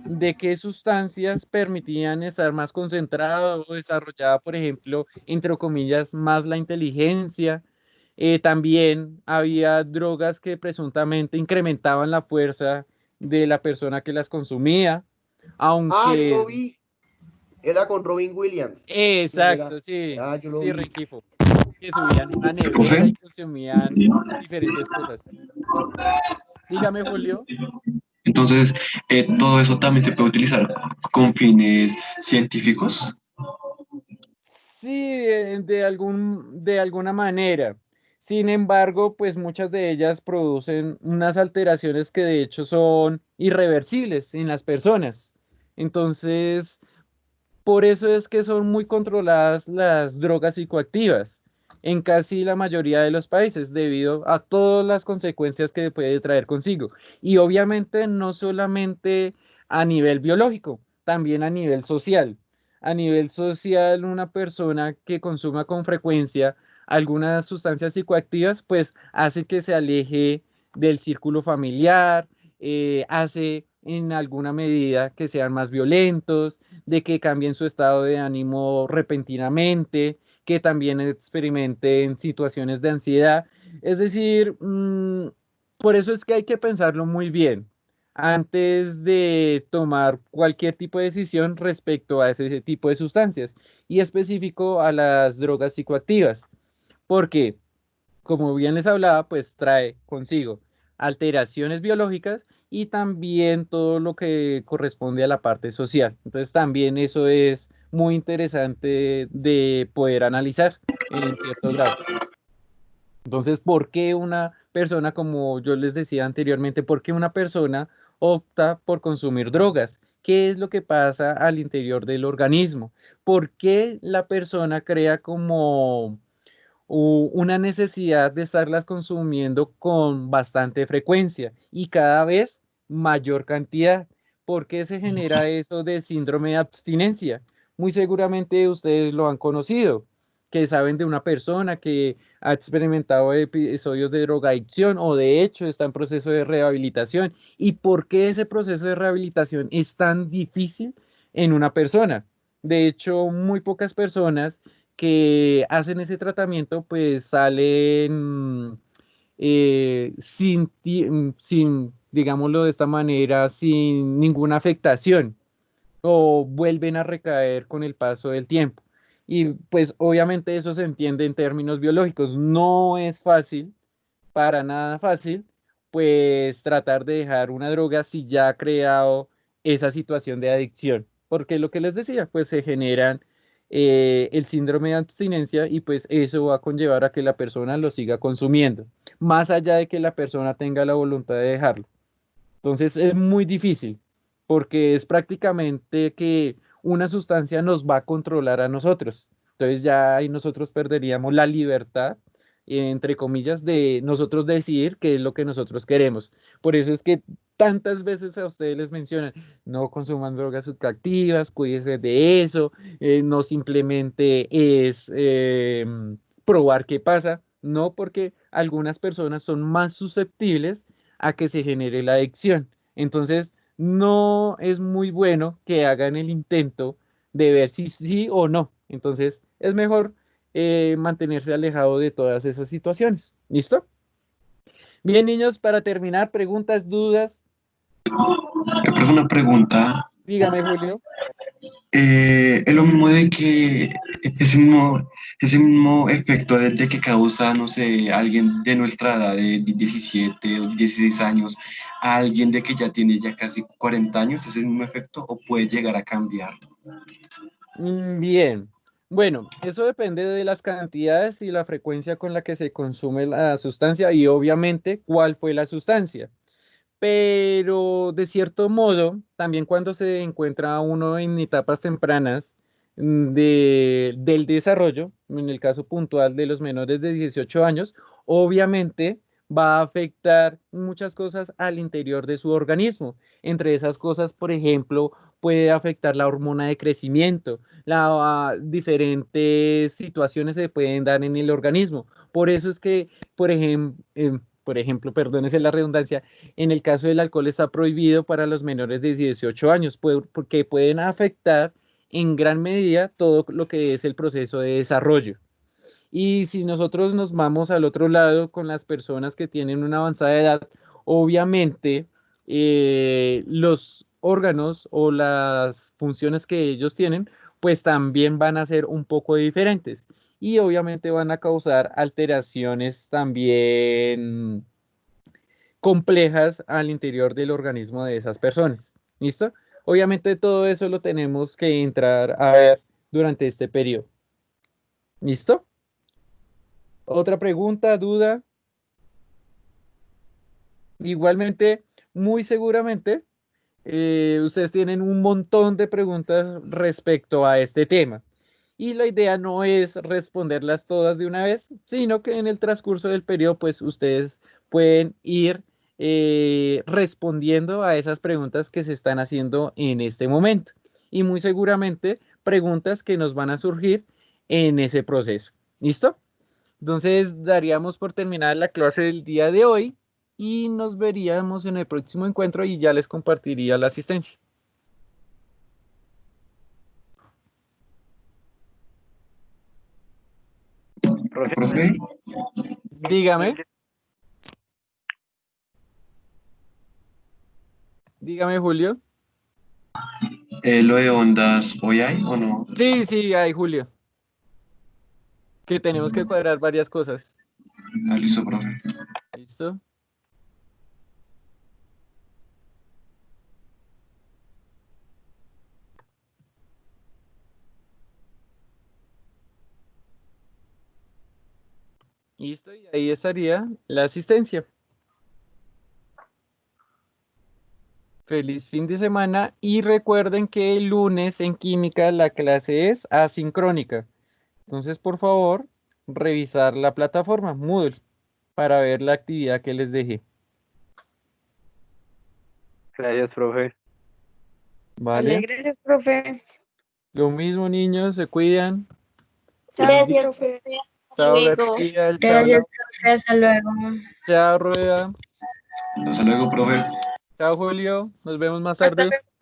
[SPEAKER 1] de qué sustancias permitían estar más concentrado o desarrollaba, por ejemplo, entre comillas, más la inteligencia. También había drogas que presuntamente incrementaban la fuerza de la persona que las consumía,
[SPEAKER 5] Ah, yo lo
[SPEAKER 1] aunque...
[SPEAKER 5] vi. Era con Robin Williams. ¿Quién era?
[SPEAKER 1] Exacto, sí,
[SPEAKER 5] Ah, yo lo
[SPEAKER 1] sí,
[SPEAKER 5] vi.
[SPEAKER 1] Rengifo, que subían una nevera
[SPEAKER 4] ¿Profe?
[SPEAKER 1] y consumían diferentes cosas. Dígame, Julio.
[SPEAKER 4] Entonces, todo eso también se puede utilizar con fines científicos.
[SPEAKER 1] Sí, de alguna manera. Sin embargo, pues muchas de ellas producen unas alteraciones que de hecho son irreversibles en las personas. Entonces, por eso es que son muy controladas las drogas psicoactivas en casi la mayoría de los países debido a todas las consecuencias que puede traer consigo. Y obviamente no solamente a nivel biológico, también a nivel social. A nivel social, una persona que consuma con frecuencia algunas sustancias psicoactivas, pues hace que se aleje del círculo familiar, hace en alguna medida que sean más violentos, de que cambien su estado de ánimo repentinamente, que también experimenten situaciones de ansiedad. Es decir, por eso es que hay que pensarlo muy bien antes de tomar cualquier tipo de decisión respecto a ese tipo de sustancias y específico a las drogas psicoactivas, porque como bien les hablaba, pues trae consigo alteraciones biológicas y también todo lo que corresponde a la parte social. Entonces también eso es muy interesante de poder analizar en cierto grado. Entonces, ¿por qué una persona, como yo les decía anteriormente, por qué una persona opta por consumir drogas? ¿Qué es lo que pasa al interior del organismo? ¿Por qué la persona crea como una necesidad de estarlas consumiendo con bastante frecuencia y cada vez mayor cantidad? ¿Por qué se genera eso de síndrome de abstinencia? Muy seguramente ustedes lo han conocido, que saben de una persona que ha experimentado episodios de drogadicción o de hecho está en proceso de rehabilitación. ¿Y por qué ese proceso de rehabilitación es tan difícil en una persona? De hecho, muy pocas personas que hacen ese tratamiento pues salen sin, digámoslo de esta manera, sin ninguna afectación o vuelven a recaer con el paso del tiempo. Y pues obviamente eso se entiende en términos biológicos. No es fácil, para nada fácil, pues tratar de dejar una droga si ya ha creado esa situación de adicción. Porque lo que les decía, pues se generan el síndrome de abstinencia y pues eso va a conllevar a que la persona lo siga consumiendo, más allá de que la persona tenga la voluntad de dejarlo. Entonces es muy difícil porque es prácticamente que una sustancia nos va a controlar a nosotros. Entonces ya ahí nosotros perderíamos la libertad, entre comillas, de nosotros decidir qué es lo que nosotros queremos. Por eso es que tantas veces a ustedes les mencionan, no consuman drogas psicoactivas, cuídense de eso, no simplemente es probar qué pasa, no, porque algunas personas son más susceptibles a que se genere la adicción. Entonces, no es muy bueno que hagan el intento de ver si sí o no. Entonces, es mejor mantenerse alejado de todas esas situaciones. ¿Listo? Bien, niños, para terminar, preguntas, dudas.
[SPEAKER 4] Pero una pregunta,
[SPEAKER 1] Dígame, Julio.
[SPEAKER 4] Es lo mismo de que ese mismo efecto de que causa, no sé, alguien de nuestra edad de 17 o 16 años, a alguien de que ya tiene ya casi 40 años, ¿es el mismo efecto o puede llegar a cambiar?
[SPEAKER 1] Bien, bueno, eso depende de las cantidades y la frecuencia con la que se consume la sustancia y obviamente cuál fue la sustancia. Pero de cierto modo, también cuando se encuentra uno en etapas tempranas del desarrollo, en el caso puntual de los menores de 18 años, obviamente va a afectar muchas cosas al interior de su organismo. Entre esas cosas, por ejemplo, puede afectar la hormona de crecimiento, diferentes situaciones se pueden dar en el organismo. Por eso es que, por ejemplo, perdónese la redundancia, en el caso del alcohol está prohibido para los menores de 18 años, porque pueden afectar en gran medida todo lo que es el proceso de desarrollo. Y si nosotros nos vamos al otro lado con las personas que tienen una avanzada edad, obviamente los órganos o las funciones que ellos tienen, pues también van a ser un poco diferentes y obviamente van a causar alteraciones también complejas al interior del organismo de esas personas. ¿Listo? Obviamente todo eso lo tenemos que entrar a ver durante este periodo. ¿Listo? ¿Otra pregunta, duda? Igualmente, muy seguramente, ustedes tienen un montón de preguntas respecto a este tema. Y la idea no es responderlas todas de una vez, sino que en el transcurso del periodo, pues ustedes pueden ir respondiendo a esas preguntas que se están haciendo en este momento. Y muy seguramente preguntas que nos van a surgir en ese proceso. ¿Listo? Entonces daríamos por terminada la clase del día de hoy y nos veríamos en el próximo encuentro y ya les compartiría la asistencia.
[SPEAKER 4] Profe,
[SPEAKER 1] Dígame. Dígame, Julio.
[SPEAKER 4] ¿lo de ondas hoy hay o no?
[SPEAKER 1] Sí, sí, hay, Julio. Que tenemos que cuadrar varias cosas.
[SPEAKER 4] Ah, listo, profe.
[SPEAKER 1] ¿Listo? Listo, y ahí estaría la asistencia. Feliz fin de semana y recuerden que el lunes en química la clase es asincrónica. Entonces, por favor, revisar la plataforma Moodle para ver la actividad que les dejé.
[SPEAKER 6] Gracias, profe.
[SPEAKER 1] ¿Vale?
[SPEAKER 3] Gracias, profe.
[SPEAKER 1] Lo mismo, niños, se cuidan.
[SPEAKER 3] Gracias, profe.
[SPEAKER 1] Chao,
[SPEAKER 3] Luego.
[SPEAKER 1] Gabriel. Chao,
[SPEAKER 9] Gracias, profe, hasta luego.
[SPEAKER 1] chao, Rueda.
[SPEAKER 4] Hasta luego, profe.
[SPEAKER 1] Chao, Julio. Nos vemos más
[SPEAKER 3] Hasta
[SPEAKER 1] tarde.
[SPEAKER 3] luego.